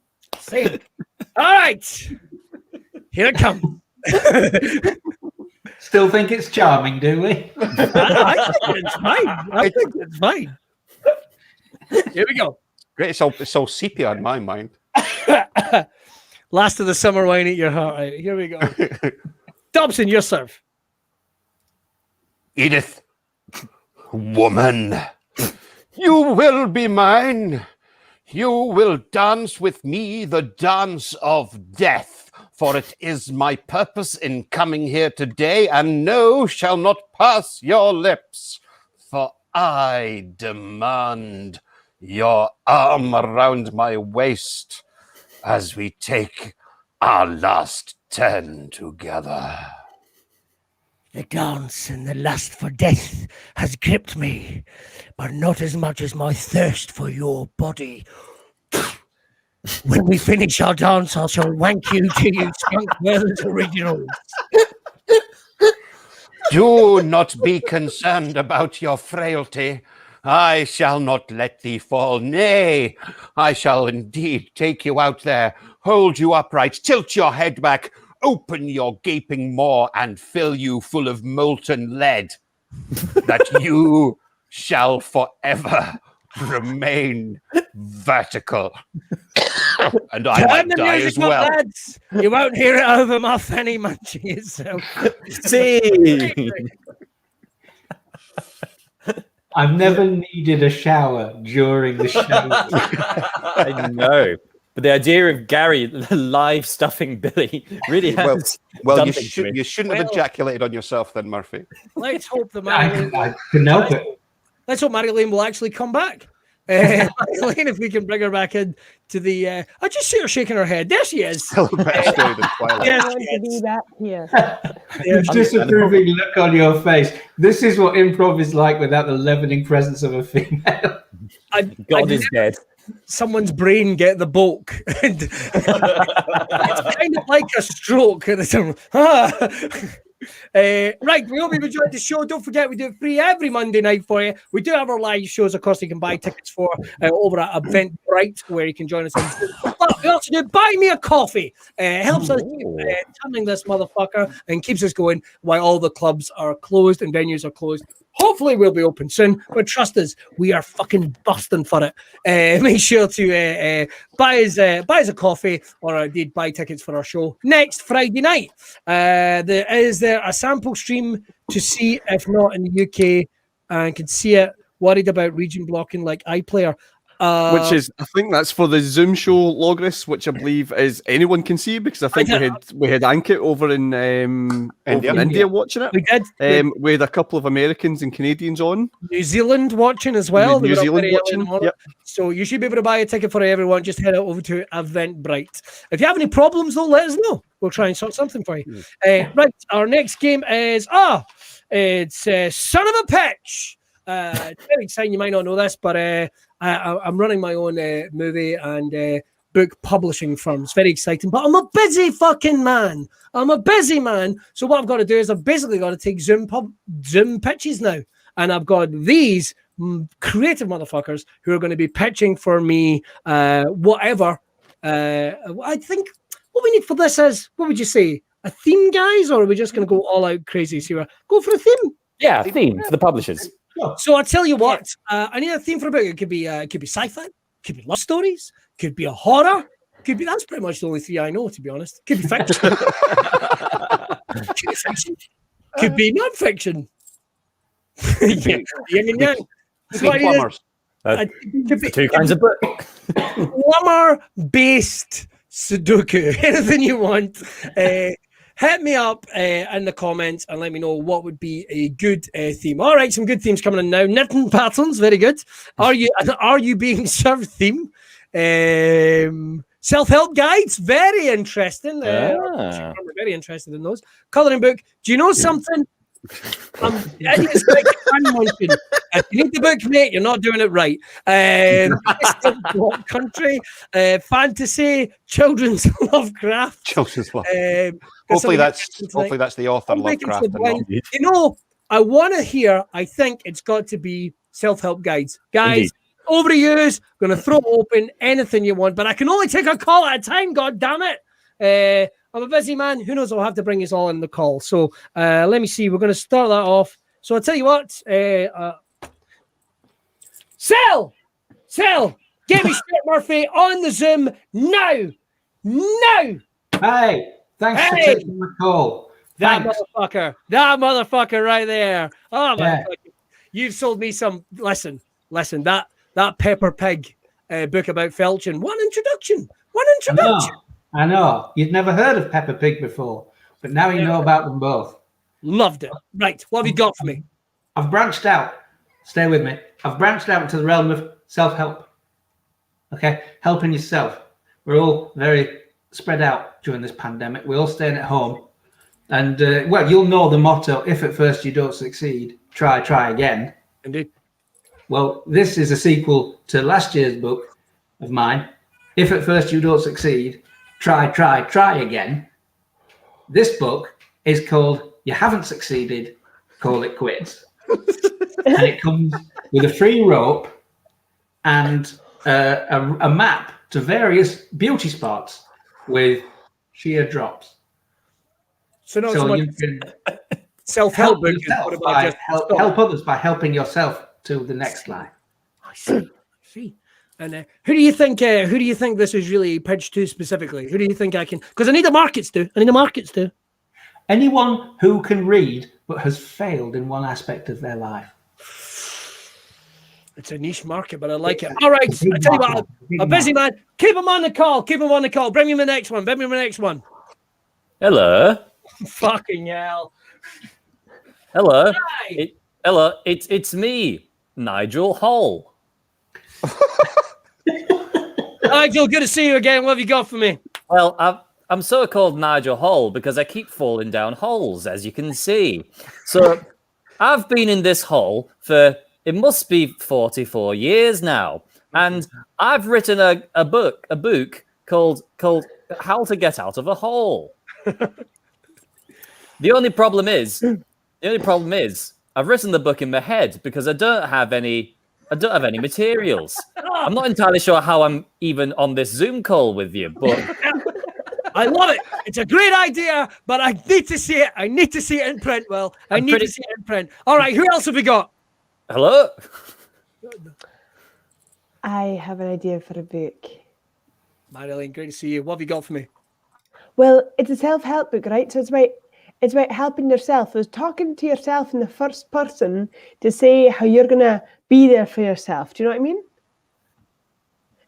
All right. Here it comes. Still think it's charming, do we? I think it's fine. I think it's fine. Here we go. Great, it's all sepia in my mind. Last of the summer wine, eat your heart out. Here we go. Dobson, your serve. Edith, woman, you will be mine. You will dance with me the dance of death, for it is my purpose in coming here today, and no shall not pass your lips, for I demand your arm around my waist as we take our last turn together. The dance and the lust for death has gripped me, but not as much as my thirst for your body. When we finish our dance, I shall wank you to you skunk brothers originals. Do not be concerned about your frailty. I shall not let thee fall. Nay, I shall indeed take you out there, hold you upright, tilt your head back, open your gaping maw, and fill you full of molten lead, that you shall forever remain vertical. And I might die as well. Lads. You won't hear it over my fanny munching itself. See. I've never needed a shower during the show. I know. But the idea of Gary live stuffing Billy really has. Well, you shouldn't have ejaculated on yourself then, Murphy. Let's hope the I couldn't help it. Let's hope Marjolein will actually come back. Marjolein, if we can bring her back in to the. I just see her shaking her head. There she is. I want to be back here. The disapproving look on your face. This is what improv is like without the leavening presence of a female. God is dead. Someone's brain get the bulk. It's kind of like a stroke. Right, we hope you've enjoyed the show. Don't forget, we do it free every Monday night for you. We do have our live shows, of course, you can buy tickets for over at Eventbrite, where you can join us on Zoom. But we also do Buy Me a Coffee. Helps us keep turning this motherfucker and keeps us going while all the clubs are closed and venues are closed. Hopefully we'll be open soon, but trust us, we are fucking busting for it. Make sure to buy us a coffee, or indeed buy tickets for our show next Friday night. Is there a sample stream to see, if not in the UK, and can see it? Worried about region blocking like iPlayer. Which is, I think that's for the Zoom show Logris, which I believe is anyone can see, because I think we had Ankit over in India watching it. We did. We had a couple of Americans and Canadians on. New Zealand watching as well. New Zealand watching. Yep. So you should be able to buy a ticket for everyone. Just head over to Eventbrite. If you have any problems, though, let us know. We'll try and sort something for you. Right, our next game is it's Son of a Pitch. Very exciting. You might not know this, but I'm running my own movie and book publishing firm. It's very exciting, but I'm a busy fucking man. I'm a busy man. So what I've got to do is I've basically got to take Zoom pitches now, and I've got these creative motherfuckers who are going to be pitching for me whatever. I think what we need for this is, what would you say, a theme, guys, or are we just going to go all out crazy? So go for a theme. Yeah, theme for the publishers. So I'll tell you what, I need a theme for a book. It could be sci-fi, it could be love stories, could be a horror, could be, that's pretty much the only three I know, to be honest. Could be fiction. Could be non-fiction. Yin and yang. Plumbers. Two kinds of book. Plumber-based Sudoku. Anything you want. Hit me up in the comments and let me know what would be a good theme. All right, some good themes coming in now. Knitting patterns, very good. Are you being served theme? Self-help guides, very interesting. I'm very interested in those. Colouring book. Do you know something? If you need the book, mate, you're not doing it right. Country, fantasy, children's Lovecraft. Children's Lovecraft. Hopefully that's the author Lovecraft. You know, I want to hear. I think it's got to be self-help guides, guys. Indeed. Over the years, going to throw open anything you want, but I can only take a call at a time. God damn it! I'm a busy man. Who knows? I'll have to bring us all in the call. So let me see. We're going to start that off. So I'll tell you what. Sell. Get me Stuart Murphy on the Zoom now. Hey, thanks for taking my call. That motherfucker right there. Oh my God. You've sold me some. Listen. That Pepper Pig book about Felchin. One introduction. I know. You'd never heard of Peppa Pig before, but now you know about them both. Loved it. Right. What have you got for me? I've branched out. Stay with me. I've branched out into the realm of self-help. Okay? Helping yourself. We're all very spread out during this pandemic. We're all staying at home. And, you'll know the motto, if at first you don't succeed, try again. Indeed. Well, this is a sequel to last year's book of mine. If at first you don't succeed, try again. This book is called You Haven't Succeeded, Call It Quits. And it comes with a free rope and a map to various beauty spots with sheer drops. So you can self-help book. Help others by helping yourself to the next line. I see. And who do you think this is really pitched to specifically? Who do you think I can? Because I need the markets to. Anyone who can read but has failed in one aspect of their life. It's a niche market, but I like it. All right, I tell you what, a busy man. Keep him on the call. Bring me the next one. Hello. Fucking hell. Hello. Hi. Hello. It's me, Nigel Hall. Nigel, good to see you again. What have you got for me? Well, I'm so called Nigel Hall because I keep falling down holes, as you can see. So I've been in this hole for, it must be 44 years now. And I've written a book called How to Get Out of a Hole. The only problem is, I've written the book in my head because I don't have any materials. I'm not entirely sure how I'm even on this Zoom call with you, but I love it. It's a great idea, but I need to see it. I need to see it in print. Well, I need to see it in print. All right, who else have we got? Hello? I have an idea for a book. Marjolein, great to see you. What have you got for me? Well, it's a self-help book, right? So it's about helping yourself. It's talking to yourself in the first person to say how you're gonna be there for yourself. Do you know what I mean?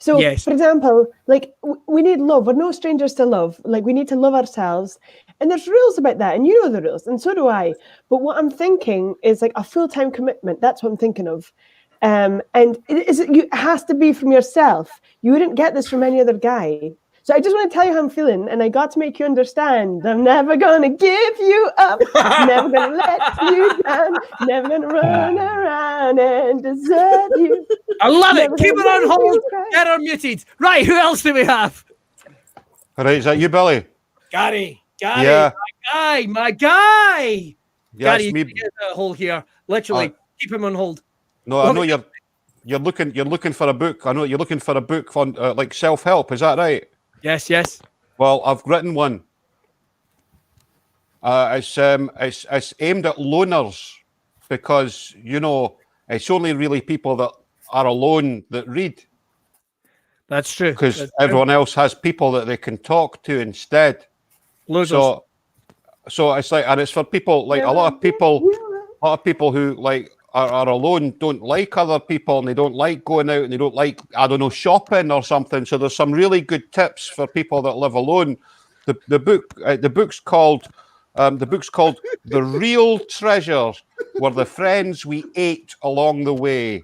So, Yes. for example, like we need love. We're no strangers to love. Like we need to love ourselves. And there's rules about that, and you know the rules, and so do I. But what I'm thinking is like a full-time commitment. That's what I'm thinking of. And it has to be from yourself. You wouldn't get this from any other guy. So I just want to tell you how I'm feeling, and I got to make you understand. I'm never gonna give you up, never gonna let you down, never gonna run around and desert you. I love it. Never Keep it gonna on make hold. you cry. Get her muted. Right, who else do we have? All right, is that you, Billy? Gary, Yeah. my guy. Yeah, Gary, it's you me. can get a hold here. Literally, keep him on hold. No, I know you're looking for a book. I know you're looking for a book on like self-help. Is that right? Yes, yes. Well, I've written one. It's aimed at loners because it's only really people that are alone that read. That's true. Because everyone else has people that they can talk to instead. Losers. So it's like, and it's for people like a lot of people who like are alone, don't like other people, and they don't like going out, and they don't like, I don't know, shopping or something. So there's some really good tips for people that live alone. The book's called "The Real Treasures Were the Friends We Ate Along the Way."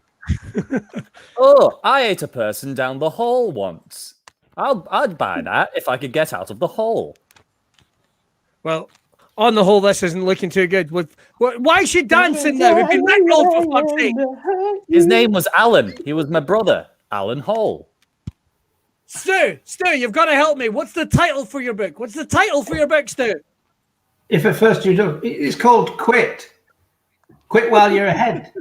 Oh, I ate a person down the hall once. I'd buy that if I could get out of the hole. Well, on the whole, this isn't looking too good. Why is she dancing now? We've been rickrolled for fuck's sake. His name was Alan. He was my brother, Alan Hall. Stu, you've got to help me. What's the title for your book? Stu? If at first you don't, it's called Quit. Quit while you're ahead.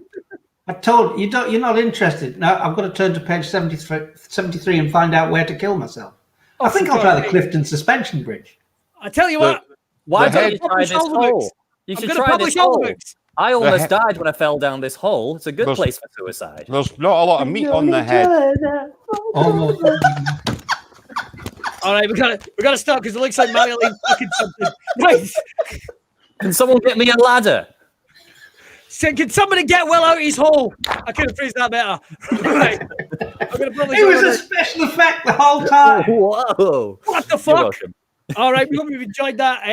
I told you you're not interested. Now I've got to turn to page 73 and find out where to kill myself. I think I'll try the Clifton suspension bridge. I tell you what. Why don't you try this hole? You should try this hole. I almost died when I fell down this hole. It's a good place for suicide. There's not a lot of meat on the head. Almost. All right, we gotta stop because it looks like Marjolein fucking something. Right. Can someone get me a ladder? Can somebody get Will out of his hole? I could have phrased that better. Right. It was a special effect the whole time. Whoa. What the fuck? All right, we hope you've enjoyed that.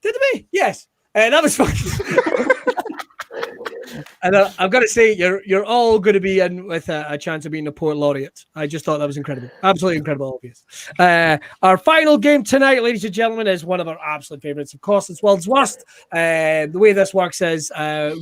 Did we? Yes. That was fun. And I've got to say, you're all going to be in with a chance of being a poet laureate. I just thought that was incredible. Absolutely incredible, obvious. Our final game tonight, ladies and gentlemen, is one of our absolute favorites. Of course, it's World's Worst. The way this works is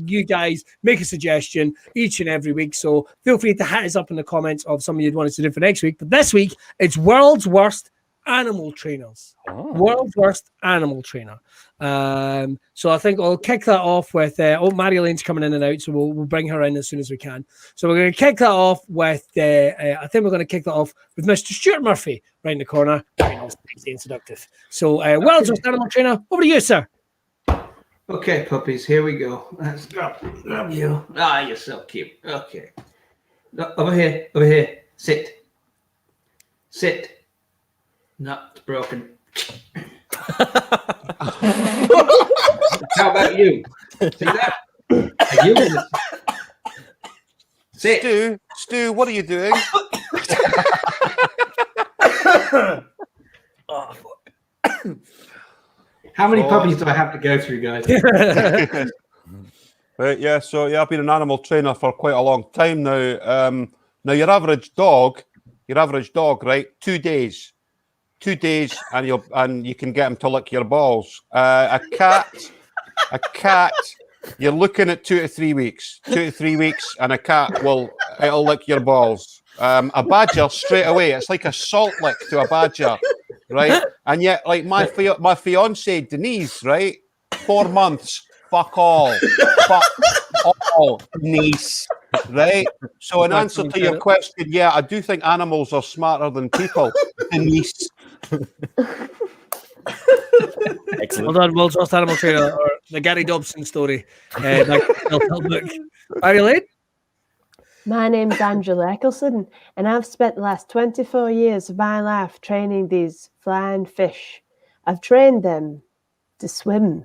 you guys make a suggestion each and every week. So feel free to hit us up in the comments of something you'd want us to do for next week. But this week, it's World's Worst Animal Trainers. World's Worst Animal Trainer. So I think I'll kick that off with Marjolein coming in and out, so we'll bring her in as soon as we can. So we're going to kick that off with I think we're going to kick that off with Mr. Stuart Murphy right in the corner. It's seductive. So World's Worst Animal Trainer, over to you, sir. Okay, puppies, here we go. Let's grab you. Ah, you're so cute. Okay. Over here. Sit. No, it's broken. How about you? See that? Are you? Sit. Stu, what are you doing? How many puppies do I have to go through, guys? Right, yeah. So I've been an animal trainer for quite a long time now. Now your average dog, right? 2 days. 2 days, and you can get them to lick your balls. A cat, you're looking at 2 to 3 weeks. 2 to 3 weeks, and a cat it'll lick your balls. A badger straight away. It's like a salt lick to a badger, right? And yet, like my fiance Denise, right? 4 months. Fuck all. Fuck all, niece. Right? So in answer to your question, yeah, I do think animals are smarter than people, Denise. Excellent. Well done, World's Worst Animal Trainer, or the Gary Dobson story. Self-help book. Marjolein? My name's Angela Eccleston, and I've spent the last 24 years of my life training these flying fish. I've trained them to swim.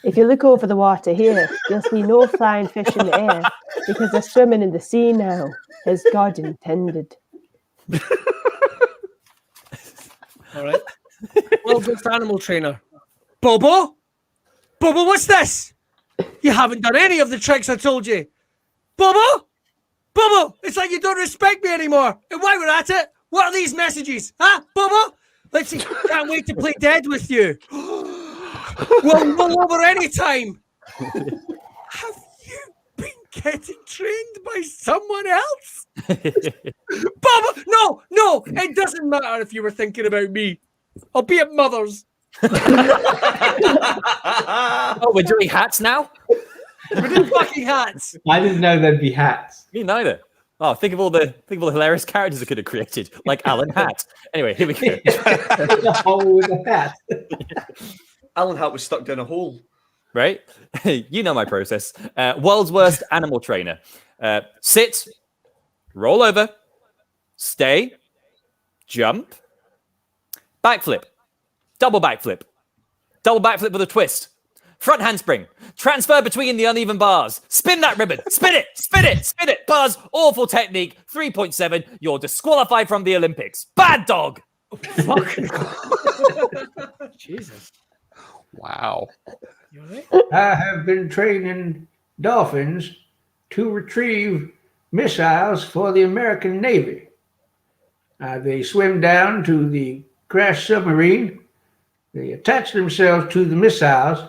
If you look over the water here, you'll see no flying fish in the air because they're swimming in the sea now, as God intended. All right. World's Worst Animal Trainer. Bobo? Bobo, what's this? You haven't done any of the tricks I told you. Bobo? Bobo, it's like you don't respect me anymore. And while we're at it, what are these messages? Huh, Bobo? Let's see. Can't wait to play dead with you. We'll roll over any time. Have you been getting trained by someone else? Bobo, no, it doesn't matter if you were thinking about me. I'll be at Mother's. Oh, we're doing hats now? We're doing fucking hats. I didn't know there'd be hats. Me neither. Oh, think of all the hilarious characters I could have created, like Alan Hat. Anyway, here we go. The hole with a hat. Alan Hat was stuck down a hole. Right? You know my process. World's Worst Animal Trainer. Sit, roll over, stay, jump, backflip, double backflip with a twist, front handspring, transfer between the uneven bars, spin that ribbon, spin it, buzz, awful technique, 3.7, you're disqualified from the Olympics. Bad dog. Fuck. Jesus. Wow. You all right? I have been training dolphins to retrieve missiles for the American Navy. They swim down to the crashed submarine. They attach themselves to the missiles.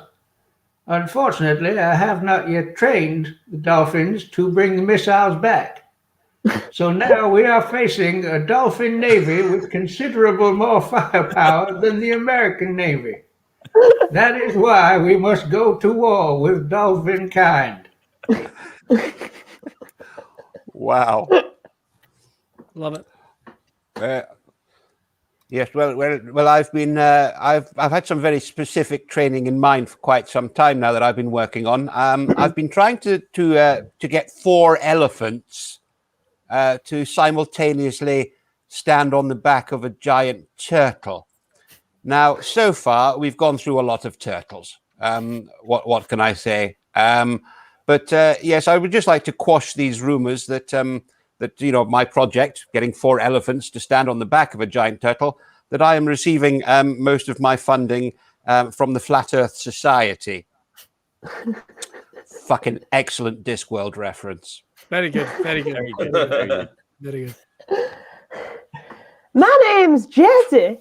Unfortunately, I have not yet trained the dolphins to bring the missiles back. So now we are facing a dolphin navy with considerable more firepower than the American Navy. That is why we must go to war with dolphin kind. Wow. Love it. Yes, well. I've been, I've had some very specific training in mind for quite some time now that I've been working on. I've been trying to get 4 elephants to simultaneously stand on the back of a giant turtle. Now, so far, we've gone through a lot of turtles. What can I say? But yes, I would just like to quash these rumors that my project, getting 4 elephants to stand on the back of a giant turtle, that I am receiving most of my funding from the Flat Earth Society. Fucking excellent Discworld reference. Very good. Very good. Very good. Very good. Very good. My name's Jesse,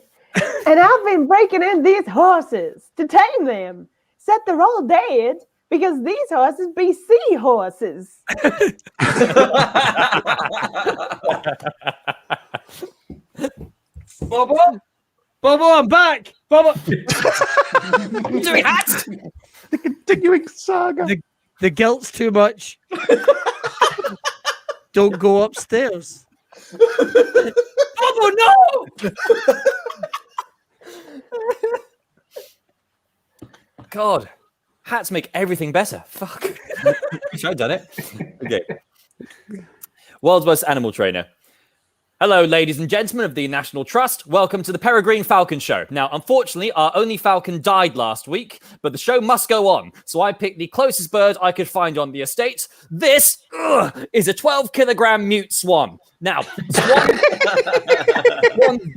and I've been breaking in these horses to tame them. Except they're all dead because these horses be sea horses. Bobo, I'm back. Bobo. Doing hats? The continuing saga. The guilt's too much. Don't go upstairs. Bobo, no! God, hats make everything better. Fuck. Wish I'd done it. Okay. World's Worst Animal Trainer. Hello, ladies and gentlemen of the National Trust. Welcome to the Peregrine Falcon Show. Now, unfortunately, our only falcon died last week, but the show must go on. So I picked the closest bird I could find on the estate. This is a 12-kilogram mute swan. Now, swans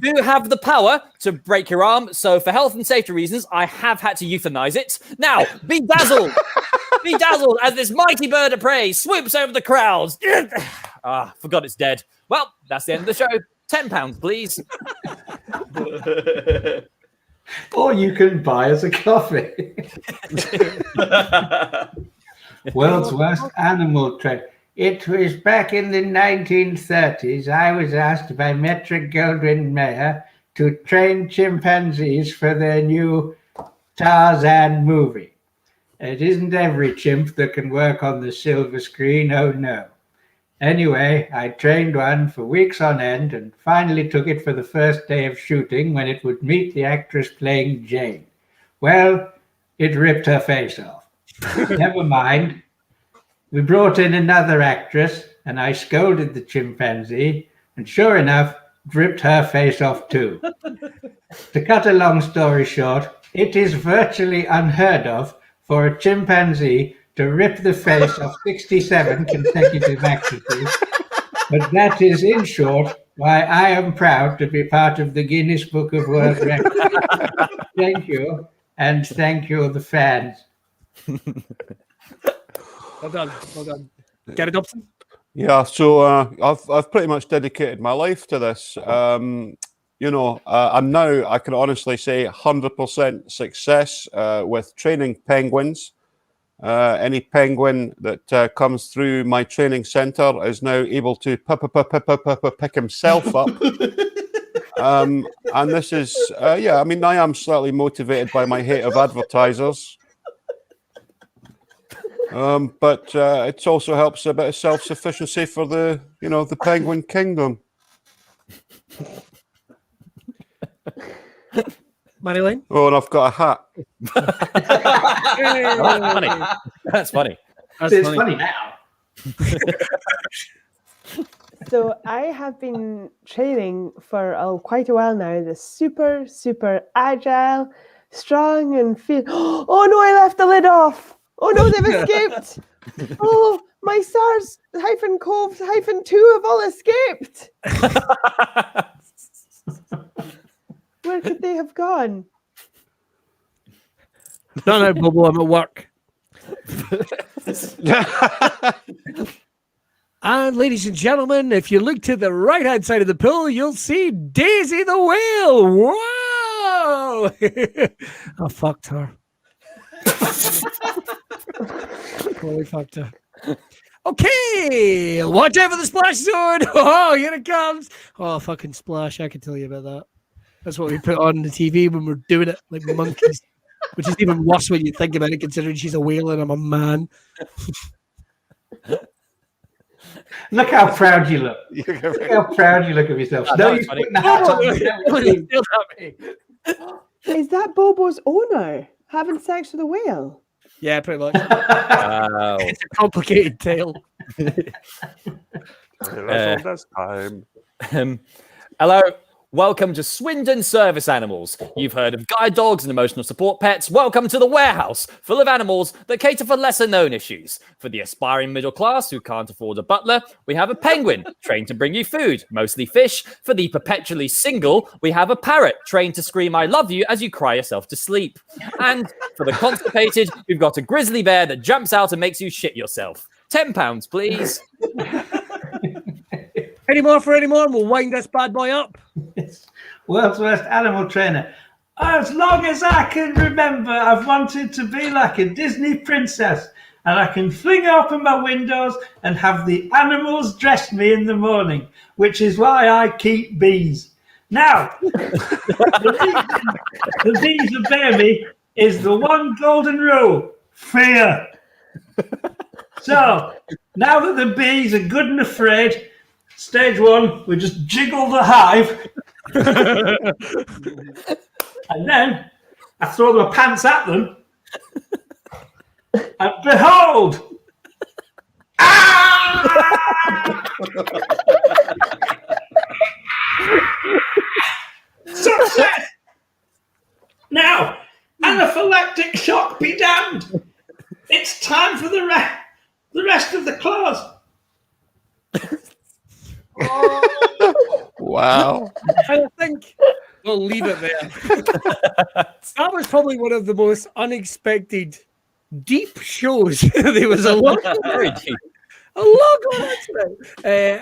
do have the power to break your arm, so for health and safety reasons, I have had to euthanize it. Now, be dazzled! Be dazzled as this mighty bird of prey swoops over the crowds. Forgot it's dead. Well, that's the end of the show. £10, please. Or you can buy us a coffee. World's Worst Animal Trainer. It was back in the 1930s. I was asked by Metro-Goldwyn-Mayer to train chimpanzees for their new Tarzan movie. It isn't every chimp that can work on the silver screen, oh no. Anyway, I trained one for weeks on end and finally took it for the first day of shooting when it would meet the actress playing Jane. Well, it ripped her face off. Never mind. We brought in another actress and I scolded the chimpanzee, and sure enough, it ripped her face off too. To cut a long story short, it is virtually unheard of for a chimpanzee to rip the face of 67 consecutive actresses, but that is, in short, why I am proud to be part of the Guinness Book of World Records. Thank you, and thank you, the fans. Well done, well done. Get it, Dobson? Yeah, so I've pretty much dedicated my life to this. I'm now, I can honestly say, 100% success with training penguins. Any penguin that comes through my training center is now able to pick himself up. And this is, I am slightly motivated by my hate of advertisers. But it also helps a bit of self-sufficiency for the penguin kingdom. Marjolein? Oh, and I've got a hat. That's funny. It's funny now. So I have been training for quite a while now. The super, super agile, strong, and feel. Oh no! I left the lid off. Oh no! They've escaped. Oh, my SARS-CoV-2 have all escaped. Where could they have gone? No, Bobo, I'm at work. And ladies and gentlemen, if you look to the right-hand side of the pool, you'll see Daisy the whale. Wow! I fucked her. Totally fucked her. Okay, watch out for the splash zone. Oh, here it comes. Oh, fucking splash. I can tell you about that. That's what we put on the TV when we're doing it like monkeys, which is even worse when you think about it, considering she's a whale and I'm a man. Look how proud you look. Look how proud you look of yourself. Oh, No, that's you're funny. putting the hat on. Is that Bobo's owner having sex with a whale? Yeah, pretty much. Wow. It's a complicated tale. This time. Hello. Welcome to Swindon Service Animals. You've heard of guide dogs and emotional support pets. Welcome to the warehouse, full of animals that cater for lesser-known issues. For the aspiring middle class who can't afford a butler, we have a penguin, trained to bring you food, mostly fish. For the perpetually single, we have a parrot, trained to scream I love you as you cry yourself to sleep. And for the constipated, we've got a grizzly bear that jumps out and makes you shit yourself. £10, please. Any more? And we'll wind this bad boy up. World's worst animal trainer. As long as I can remember, I've wanted to be like a Disney princess, and I can fling open my windows and have the animals dress me in the morning, which is why I keep bees. Now, the bees obey me is the one golden rule: fear. So, now that the bees are good and afraid, stage one, we just jiggle the hive. And then I throw my pants at them. And behold! Success! Now, anaphylactic shock be damned. It's time for the rest of the claws. Wow. I think we'll leave it there. That was probably one of the most unexpected, deep shows. There was a lot. Very deep. A lot going on today.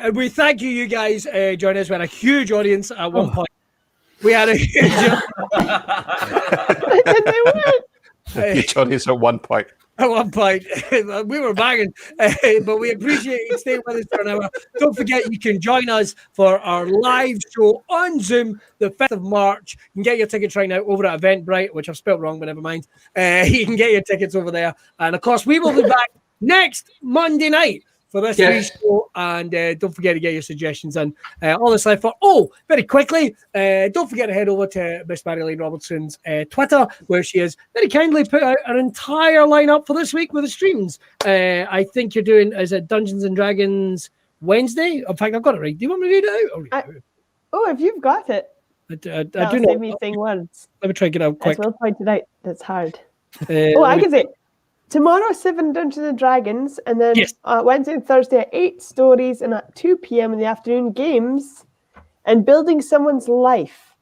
And we thank you guys joining us. We had a huge audience at one point. We had a huge Huge audience at one point. at one point. We were banging, but we appreciate you staying with us for an hour. Don't forget, you can join us for our live show on Zoom the 5th of March. You can get your tickets right now over at Eventbrite, which I've spelled wrong, but never mind. You can get your tickets over there. And of course, we will be back next Monday night for this week's show, and don't forget to get your suggestions in. All this life for very quickly, don't forget to head over to Miss Marjolein Robertson's Twitter, where she has very kindly put out an entire lineup for this week with the streams. I think you're doing Dungeons and Dragons Wednesday. In fact, I've got it right. Do you want me to read it out? If you've got it, I do save not. me saying words. Let me try to get out quick. As well pointed out, that's hard. I can say. Tomorrow, 7 Dungeons and Dragons, and then Wednesday and Thursday at 8 stories, and at 2 p.m. in the afternoon, games and building someone's life.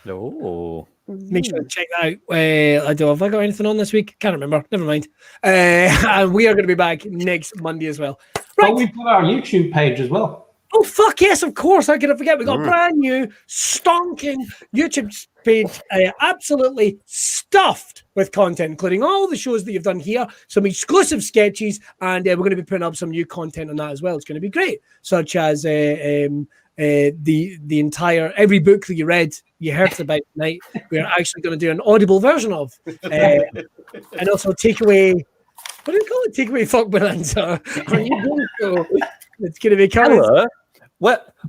Oh. Make sure to check that out. Have I got anything on this week? Can't remember. Never mind. And we are going to be back next Monday as well. Right. We've got our YouTube page as well. Oh, fuck yes, of course. How could I forget? We've got a brand new, stonking YouTube page, absolutely stuffed with content, including all the shows that you've done here, some exclusive sketches, and we're going to be putting up some new content on that as well. It's going to be great, such as the entire, every book that you heard about tonight, we're actually going to do an audible version of. And also takeaway, what do you call it? Takeaway fuck bonanza. It's going to be coming. Hello.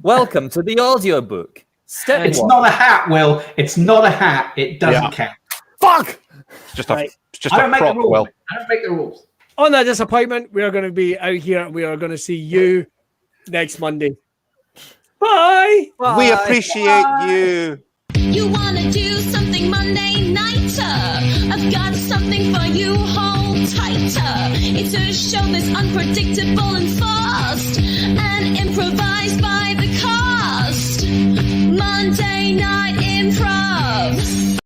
Welcome to the audiobook. It's not a hat, Will. It's not a hat. It doesn't count. Fuck! It's just a I prop, Will. don't make the rules. On that disappointment, we are going to be out here. We are going to see you next Monday. Bye. We appreciate you. You wanna do something Monday nighter? I've got something for you, hold tighter. It's a show that's unpredictable and fast, and improvised by the cast. Monday Night Improv.